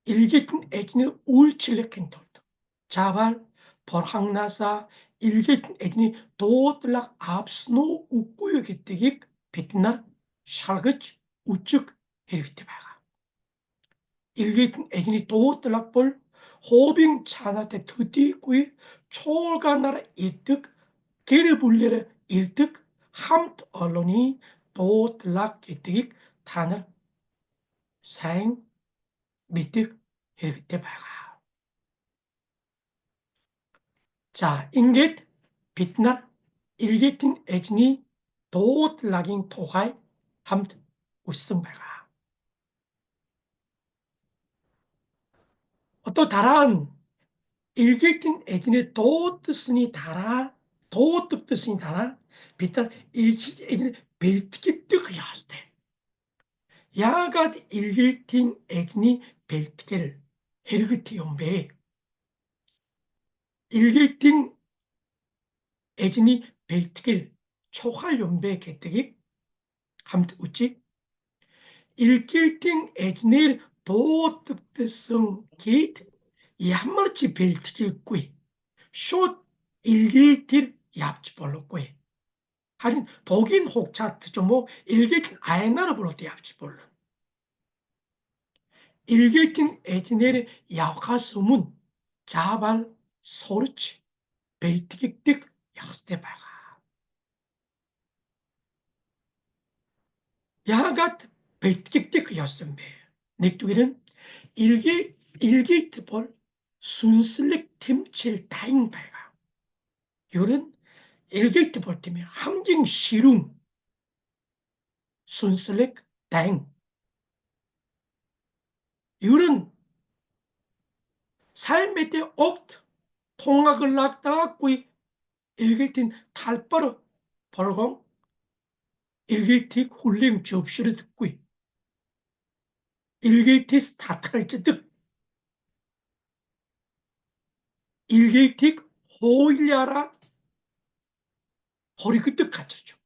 일개ትን 애진이 울칠레킨 돌도. 자발 벌항나사 일개ትን 애진이 도들락 앞스노 웃구요 gettegik 빛나 şargıç uçuk herifte baga. 일개ትን 애진이 도들락 볼 호빙 차나테 드디구이 초월가 나라 일득 게르불레르 일득 함트 언론이 도들락 gettegik 단을 사행 미득 herifte baga. 자, 인겟 빛나 일게틴 에진이 도트 라긴 토하이 함트 웃음배가. 어또 다란 일게틴 에진의 도트 스니 다라 도트 뜻스니 다라 빛나 일게틴 에진의 벨트기 뜨그야스테. 야가 일게틴 에진이 벨트기를 헤르그티 용배 일게틴 에진이 벨트길 초할 용배 개뜨기 함트 웃지 일길팅 에즈네일 도특성 게이트 야마르치 벨트길 꾸이 숏 일길tir yapçı bollu 꾸이 하린 독인 혹차트 좀뭐 일길팅 아에나르 볼로트 yapçı bollu 일길팅 에즈네일 야카스문 자발 소르치 벨트기뜩 야스테바가 야갓 벨트기뜩 야스메 넥두기는 일기트볼 순슬릭 팀칠 다잉발가. 요런 일기트볼 때문에 함징 시룽 순슬릭 다잉. 요런 삶의 때 옥트 통학을 낙다꾸이 일기틴 탈바로 벌공 일기틱 훌링 접시를 듣구이 일기틱 스타트가 있지 득 일기틱 호일야라 허리 그뜩 갖춰줘.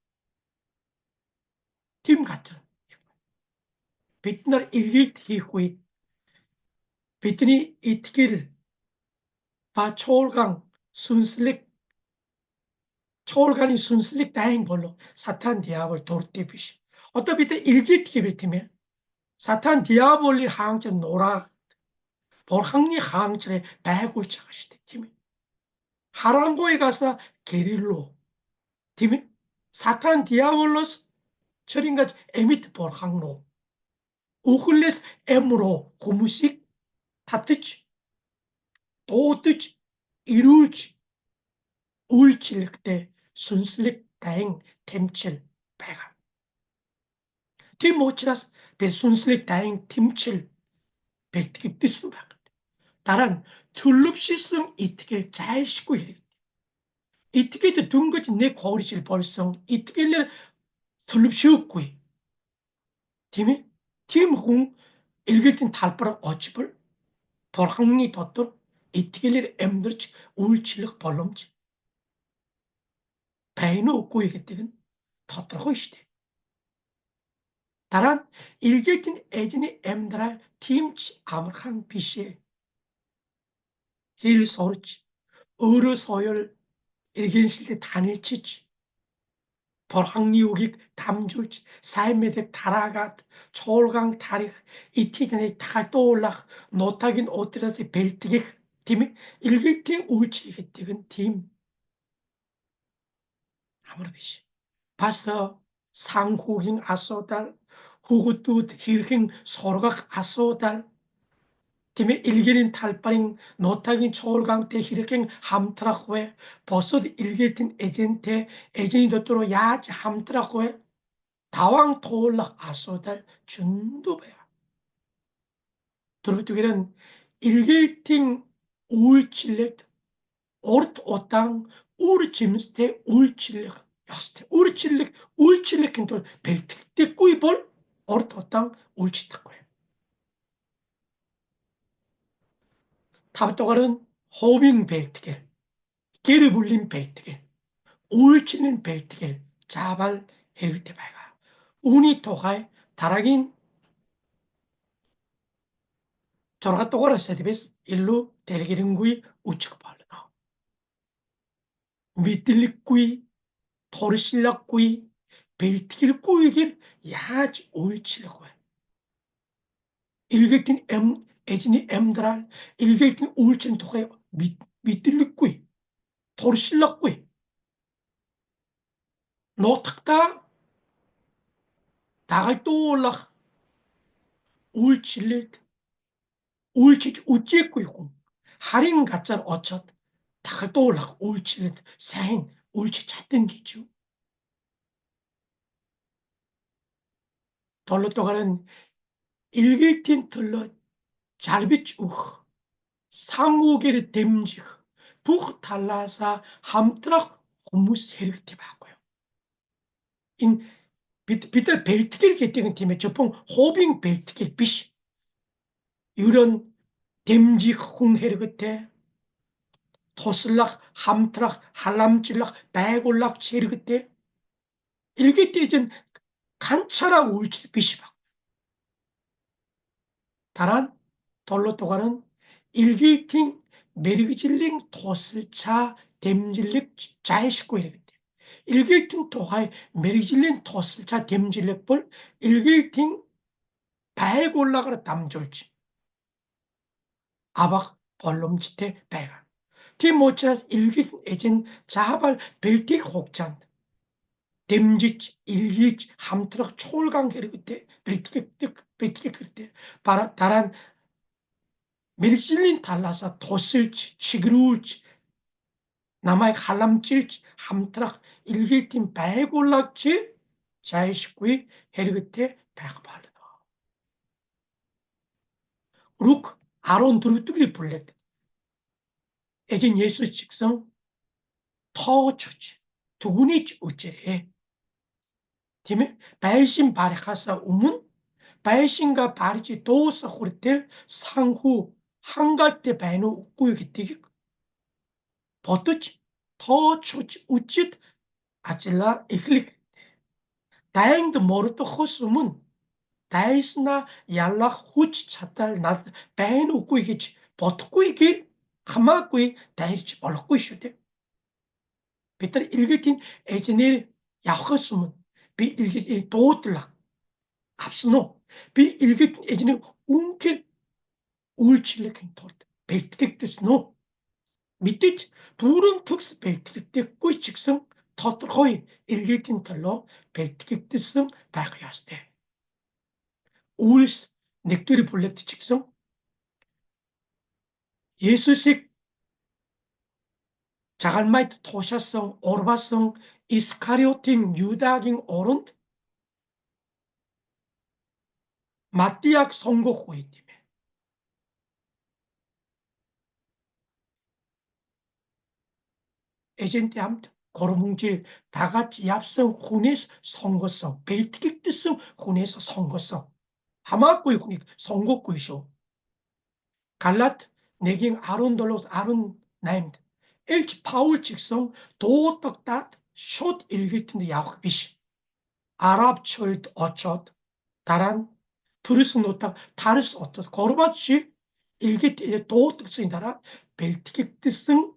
팀 갖춰. 빛날 일기틱이 빛니 이티기를 바 초월강 순슬릭 초월간이 순슬릭 다행 걸로 사탄 디아볼 도르테비시 어떤 때 일기티기 팀에 사탄 디아볼리 항체 노라 볼항리 항체에 배굴 차가시대 팀이 하랑고에 가서 게릴로 팀이 사탄 디아볼로스 철인같이 에미트 볼항로 우클레스 엠으로 고무식 다트치 도트치 이룰치 울칠 때 순슬릭 다행 템칠 배가 티모치라스 배 순슬릭 다행 팀칠 벨트기 뜻은 바 다른 툴룹 시스템 이트게 잘 싣고 이래 이트게도 둥거지 내 거리실 벌성 이트게를 툴룹 씌웠고 팀이 팀홍 일개tin 탈바람 어치벌 벌항니 덧돌 이트게를 엠들치 울칠력 벌럼치 배는 없고 이게뜨긴 덧들어고 있대 다란 일개tin 에진이 엠드랄 팀치 아무한 비시에 힐 소르치 어르 소열 일견실대 단일치치 벌항리우기 담줄치 삶에대 다라갓 초월강 다리 이티전에 달 떠올라 노타긴 오트라스 벨트기 팀이 일개팅 울치게 뛰은 팀 아무르비시 봤어 상후긴 아소달 후구뚜 힐행 서로가 아소달 Time ilginin talparin notagin çoğulgang te hirken hamtrak ve 버섯 ilgetin ejeni dottoro 야지 함트락 왜 다왕 토올락 아소달 준도배야. 들어두기는 일게팅 우울칠렉 ort otang uurchimste uulchillik yaste uulchillik tor peltikte kuibol ort otang uulchitakwe tabtogar은 호빙 벨트겔 게르 불린 벨트겔 우울치는 벨트겔 자발 헬그테 발가 우니 토가이 다락인 저라가 또가라 세디베스 일루 델기링구이 우측 발라 미틀릭구이 토르실락구이 벨트겔구이길 야지 우울치려고 해 일객tin ejini emdral, il객tin uulchen toge mitillikui, torshillakui. No takta dagai toolak uulchillit, uulchich ujiekuikum. Haring gatsar ochot, dagai toolak uulchillit, sahin uulchi chatten gichu. 돌로 또가는 일객tin 틀러 잘비치 우х, 상우게를 댐직, 부х 달라사 함트락 후무스 헬그티 바고요. 인 비틀 벨트길 개띵은 팀에 저풍 호빙 벨트길 비시 이런 댐직 홍해르 그때 토슬락 함트락 할람질락 배골락 체르 그때 일기 때전 간차라 울칠 비시박 다란 돌로 또가는 일기팅 메리그질링 토슬차 댐질릭 자이식고 이르 그때 일기팅 토하이 메리질링 토슬차 댐질릭 볼 일기팅 배골락으로 담졸지 아박 벌롬치테 배가 티모치라스 일기 에젠 자발 벨틱 혹잔 댐지치 일기 함트럭 초월강 헤르그테 벨틱 그때 바라 다란 밀실린 달라서 도슬치 치그루치 남아의 할람질치 함트럭 일기팀 배골락치 자이식구이 헤르그테 배가발르다 룩 아론 두루뚜기 불렛 에진 예수 직성 터주지 두구니치 우째에 팀에 발신 바리카사 우문 발신과 바리지 도서 호르텔 상후 한갈때 바이노 웃구이기 뛰기 버트치 터주지 우짓 아찔라 이클릭 다행도 모르도 호수문 다이스나 연락 후치 차탈 나 바이노 웃구이기치 버트구이기 가마구이 다이치 벌럭구이슈데 비틀 일기틴 에지닐 야허스문 비 일기 도틀락 앞서노 비 일기 에지닐 운킬 울칠레킨 토르 벨트릭트스노 밑에 두른 특스 벨트릭트 꾸이칙성 터트로이 일기틴 털로 벨트릭트성 바이아스데 울스 넥두리 볼레트 직성 예수식 자갈마이트 토샤성 오르바성 이스카리오틴 유다긴 오른트 마띠악 선곡 후이팀에 에젠트 함트 고르뭉질 다같이 얍성 훈에서 선거성 벨트킥트성 훈에서 선거성 하마꾸이 훈이 선곡구이쇼 갈라트 내긴 아론돌로스 아론 나임드 엘치 파울 직성 도떡tat 숏 일기튼데 야흐비시 아랍 철트 어쩌트 다란 turism 노딱 다르스 어떤 거르바치 일기 도덕 쓰인다라 벨티기 뜻승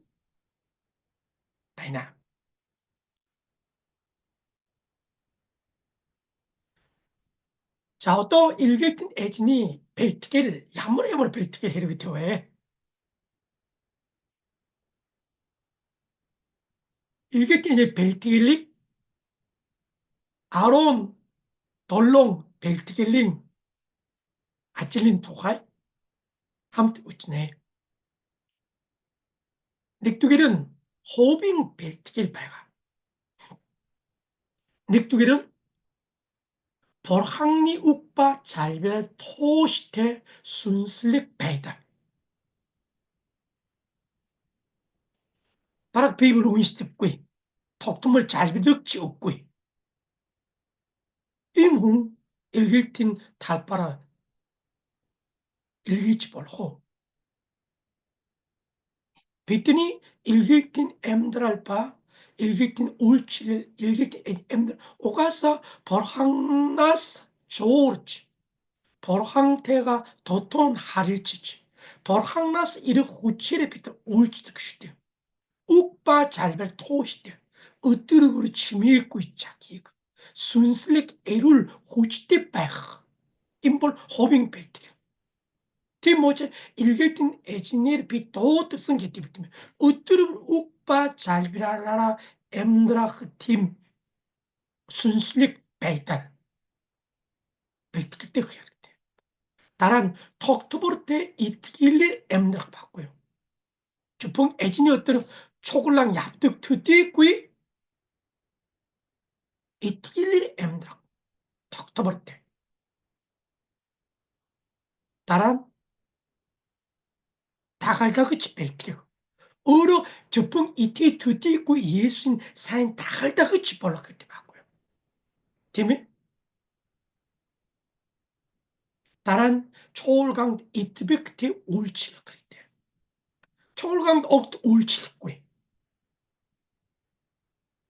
다이나 자 또 일기 뜻 에진이 벨티기를 야무레야무레 벨티기 헤르기 태워해 일기 뜻이 벨티길릭 아론 덜롱 벨티길링 아찔린 토가이 hamt utne. 넥두겔은 호빙 벨트길 바이가. 넥두겔은 벌항리 욱바 잘별 토시테 순슬릭 베이다. 바락 베이블 윈스텝구이. 톡tum을 잘 비득지 없구이. 이문 일길틴 달바라 일기치 벌호. 비트니 일길틴 엠드랄바 일길틴 울칠 일길틴 엠드 오가사 벌항나스 조르치. 벌항태가 도톤 하릴치치. 벌항나스 이르 후치레 비트 울치득시대. 욱바 잘별 토시대. 으뜨르그르 치미있고 있자기. 순슬릭 에룰 후치대 байх. 임볼 호빙벨트. 티모체 일게tin 에지니르 비 도트슨 게티비티면 으뜨르 욱바 잘비라라라 엠드라흐 팀 순슬릭 베이탈 벨트때 그야. 다란 톡투보르테 이트길리 엠드락 봤고요. 주풍 에지니 어떤 초글랑 얍득 트띠꾸이 이트길리 엠드락 톡투보르테 다란 다갈다그치 벨트고 어로 주풍 이티 트띠꾸 예수인 사인 다갈다그치 볼라 그때 봤고요. 팀이 다란 초월강 이트백티 울칠 그때 초월강 억도 울칠꾸이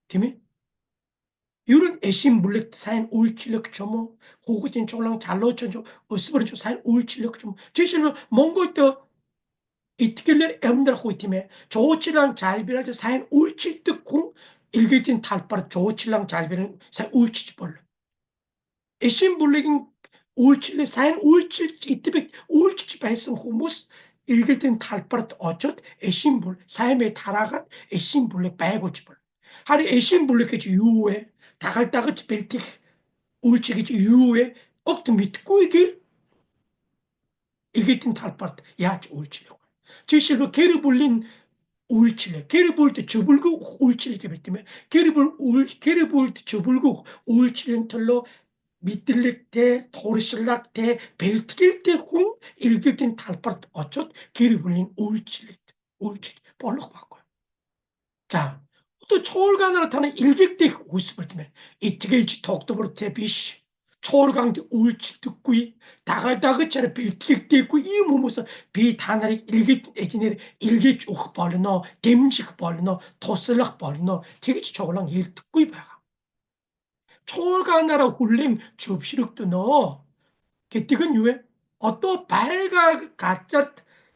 팀이 이런 애심 물렉 사인 울칠력 좀뭐 고구진 쫄랑 잘로쳐줘 어스버려 사인 울칠력 좀 제실로 몽골 때 이트길레 엠들 호이팀에 조치랑 잘비라지 사인 울칠 뜻궁 일기진 탈바르 조치랑 잘비는 사인 울치지 벌로 애심 물렉인 울칠레 사인 울칠 이트백 울치지 바이슨 후무스 일기진 탈바르 어쩌 애심 불 사임에 달아가 애심 물렉 바이고지 벌로 하리 애심 물렉이지 유에 다갈다그치 벨틱 울치기지 유에 억도 밑고 이게 탈part 야치 울치려고. 제실로 개를 불린 울치래. 개를 볼때 저불고 울치게 되기 때문에 개를 볼때 저불고 울치는 털로 밑들릴 때 토르실락 때 벨트길 때궁 일길 땐 탈part 어쩌 개를 불린 울치 볼록 바꿔요. 자, 또 초월간으로 나타나는 일객대 우습을 때면 이티게지 독도버테 비시 초월강대 울치 듣구이 다갈다그차를 빌티객대 있고 이 몸에서 비다나리 일객 애지네 일객 쭉 벌너 댐직 벌너 토슬락 벌너 되게지 초월랑 일 듣구이 봐 초월간나라 훌림 접시력도 넣어 개띠근 유에 어또 발가 가짜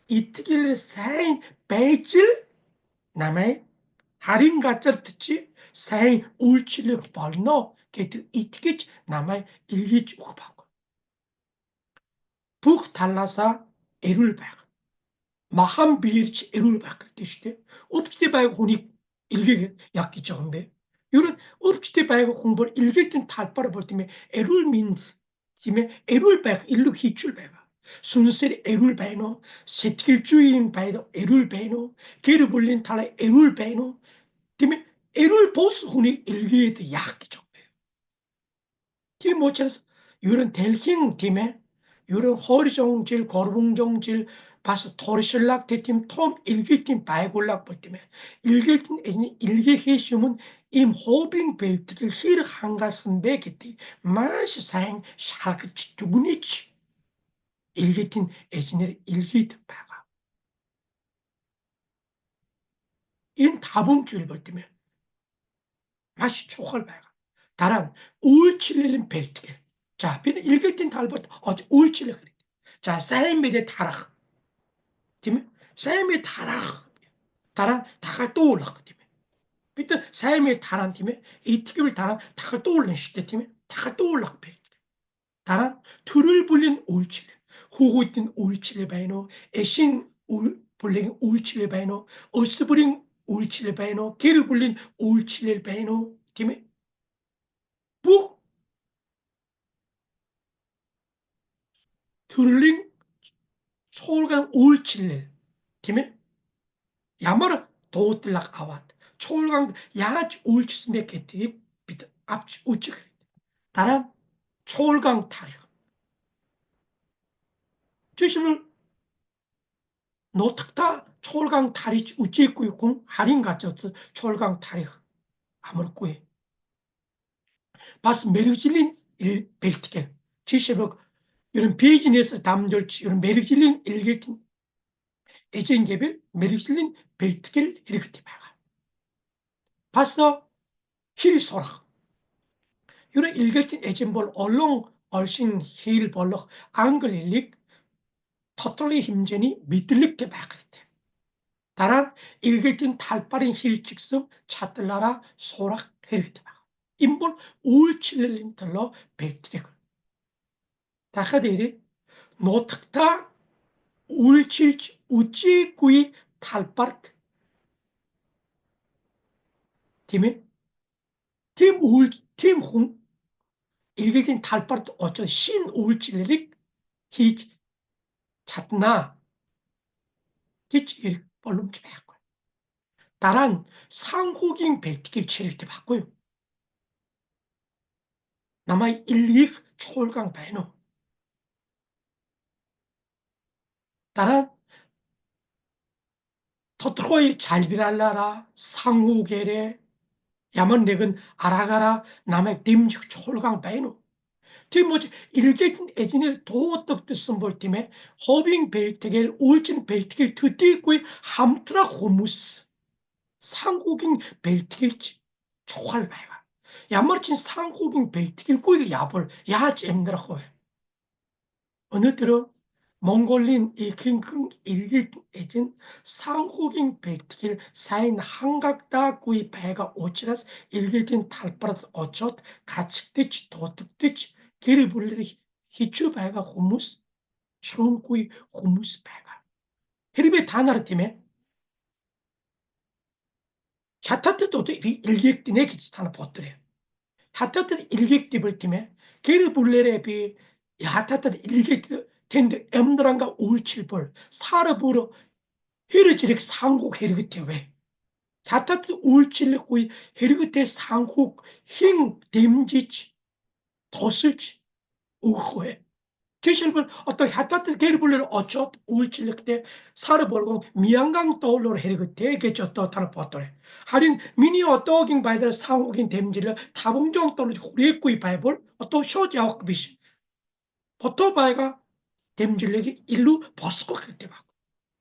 이티길 사인 베이질 남의 할인 가짜를 듣지 사인 울치를 벌너 게트 이티켓 남의 일기치 우바고 북 달라사 에룰백 마한 비르치 에룰백 뜻이대 업치대 바이고 혼이 일기 약기 적은데 이런 업치대 바이고 공부를 일기 땐 탈바를 볼 때면 에룰 민스 팀에 에룰백 일루 히출배가 순수리 에룰베노 세틸주인 바이도 에룰베노 게르 불린 탈라 에룰베노 팀에 애를 보스 훈이 일기에도 약기죠. 팀 모처럼 이런 델킹 팀에 이런 허리종질, 거르봉종질, 바스 토르실락 대팀 톰 일기팀 바이골락 볼 때문에 일기팀 애니 일기 해시면 임 호빙 벨트를 힐 한가슴 베기티 마시 사행 샤크치 두구니치 일기팀 애진의 일기팀 바가 인 다봉줄 볼 때문에 마시 초월 바가 다란 울칠린 벨트게 자 비는 일격된 달부터 울칠려 그래 자 사인미대 타락 팀 사인미 타락 다란 다가 떠올라 팀 비트 사인미 타란 팀에 이 티격을 다란 다가 떠올린 시대 팀에 다가 떠올라 벨트 다란 틀을 불린 울칠려 호고 있던 울칠려 바이노 애신 울 불린 울칠려 바이노 어스브링 울칠려 바이노 개를 불린 울칠려 바이노 팀에 북 트를링 초월강 울칠 팀에 야마르 도틀락 아왓 초월강 야지 울치스네 게티 비트 앞치 우측 다란 초월강 타릭 주심을 노탁다 초월강 타리 우찌꾸이 공 할인 같죠 초월강 타릭 아무르꾸이 바스 메르질린 일 벨티겔 주심을 이런 비즈니스 담절치 이런 메르질린 일게틴 에젠게벨 메르질린 벨티겔 이렇게 봐가 바스 힐소락 이런 일게틴 에젠볼 얼렁 얼씬 힐 벌럭 앙글릴릭 터틀리 힘제니 미들릭게 봐그랬대 다란 일게틴 달빠린 힐직성 차틀라라 소락 헤르테 봐 인볼 울칠렐린틀러 벨티겔 다카데리 노탁타 울칠치 우찌꾸이 탈파르트 팀이 팀홍 일개긴 탈파르트 어쩌 신 울칠릭 히 잣나 티치 벌룸 빼고 다란 상호긴 벨티길 체를 때 봤고요 남아 일릭 초월강 배노 다란 터트로이 잘비랄라라 상호계래 야만 넥은 알아가라 남의 딤직 초월강 배노 뭐지 일개진 에진일 도어떡 뜻은 볼 팀에 허빙 벨트겔 울진 벨트겔 드띠꾸이 함트라 호무스 상국인 벨트겔 초할 바가 야마친 상국인 벨트겔 꾸이 야볼 야 잼드라고 해 어느 들어 몽골린 이킹킹 일기 에진 상국인 벨트길 사인 한각다 구이 배가 오치라스 일기진 탈바라스 어쩌 가치듯이 도특듯이 길을 불리리 히추 배가 호무스 처음 구이 호무스 배가 헤리베 다나르 팀에 샤타트도 일기획디네 기타나 버트래 핫타트 일객디블 팀에 게르 불레레 비 핫타트 일객디 텐데 엠드란가 울칠볼 사르부르 헤르지릭 상국 헤르그테 왜 핫타트 울칠레고이 헤르그테 상국 힝 댐지치 더슬치 우호에 제실불 어떤 핫타트 게르불레를 어쩌 울칠레그테 사르볼고 미양강 떠올로 헤르그테 게쩌떠 타르 버터래 하린 미니 어떠긴 바이들 상국인 댐지를 다봉정 떨어지 후레꾸이 바이볼 어떠 쇼지아워크 비시 버터 바이가 댐질레기 일루 버스코 그때 막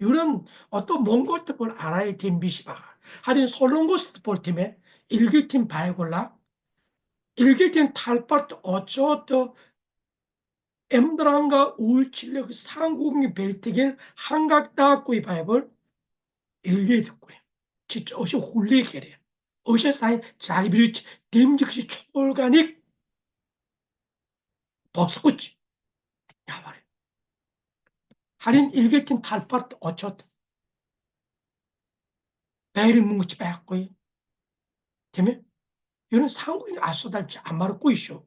이런 어떤 몽골 볼 알아야 댐비시 봐 하린 솔롱고스 볼 팀에 일기팀 바이골라 일기팀 탈파트 어쩌더 엠드랑가 우울칠력 상국인 벨트겔 한각다꾸이 바이볼 일개 듣고요 진짜 어시 훌리게래 어시 사이 자리비르치 댐직시 초월가닉 버스코치 야 말해 할인 일개팀 탈파트 어쩌다 배를 뭉치 빼고요 때문에 이런 상국이 아소달지 안 말고 있쇼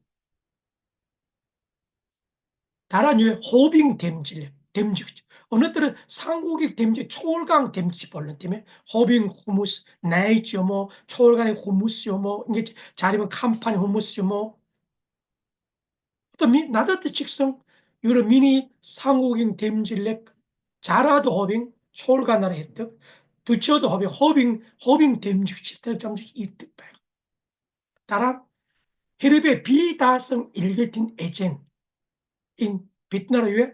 다른 유 호빙 댐직 어느 때는 상국이 댐직 초월강 댐직 벌른 때문에 호빙 후무스 나이지요 뭐 초월강의 후무스요 뭐 이게 자리면 캄파니 후무스요 뭐 또 나다트 직성 유로 미니 상국인 댐질렉 자라도 호빙 초월간나라 했듯 두치어도 호빙 댐직 시스템 잠시 이득 따라 헤르베 비다성 일개틴 에젠 인 빛나라유에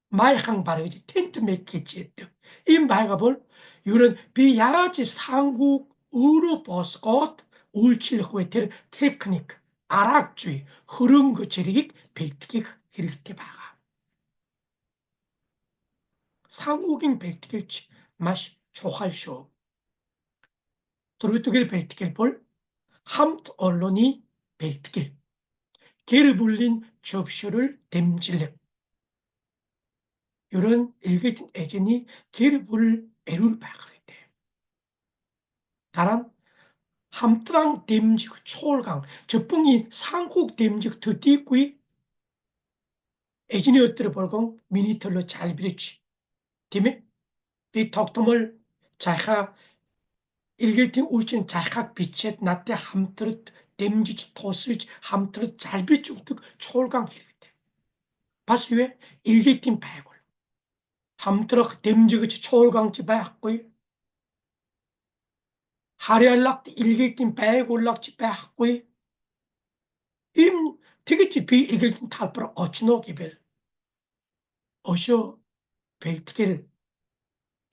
마이항 바르지 텐트 메키지 했듯 이 마이가 볼 이런 비야지 상국 우르 버스컷 울칠후에텔 테크닉 아락주의 흐름 그 제릭 벨트기 이렇게 봐가 상국인 벨트길치 마시 조할쇼 도르투길 벨트길 볼 함트 언론이 벨트길 게르 불린 접쇼를 댐질렙 이런 일개tin 에젠이 게르 불 에룰 바그랬대 다란 함트랑 댐직 초월강 저풍이 상국 댐직 드띠꾸이 Ecini öttürüp minitörlü çalbiriç. Değil mi? Bir toktumul çayka ilgetin uçun çayka biçet natte hamtırıt demciç tosıç hamtırıt çalbiriç utuk çoğulgan gerekti. 바스에 일기팀 배골 함트럭 댐지그치 초월강치 배학고이 하리알락 일기팀 배골락치 배학고이 임 티기치 비 일기팀 탈프로 어치노 기벨 어쇼 벨티겔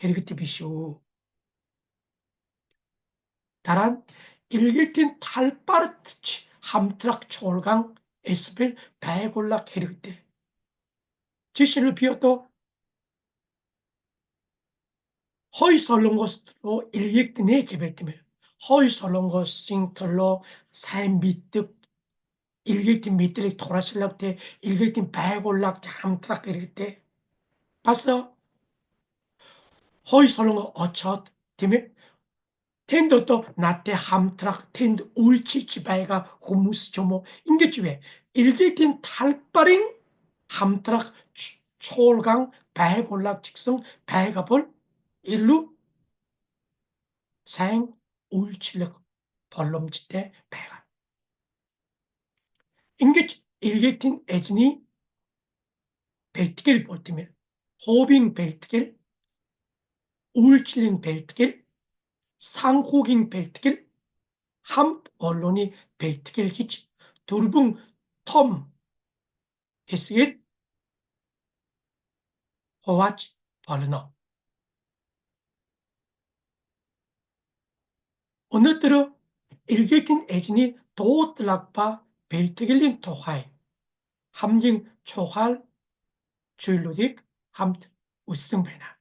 헬기티 비쇼 다란 일기팀 탈파르트치 함트럭 초월강 에스벨 배골락 헬기테 지시를 비어도 허이 설렁거스로 일기팀에 개벨팀에 허이 설렁거싱털로 사인 미뜩 일기팀 밑들이 돌아실락 때 일기팀 배골락 때 함트락 이럴 때 봤어? 허이 설렁거 어첫 팀에 텐도 나때 함트락 텐드 울치치 바이가 후무스 조모 인게주에 일기팀 탈바링 함트락 초월강 배골락 직성 배가볼 일루 사행 울칠력 벌럼지대 배가 인게 일기팀 애진이 벨트길 볼때면 호빙 벨트길, 울칠린 벨트길, 상호깅 벨트길, 함 언론이 벨트길 히치, 두르붕 텀 헤스길, 호와치 벌너. 오늘들은 일게틴 애진이 도틀락바 벨트길린 토하이, 함징 초할 줄루딕 함트 우승배나.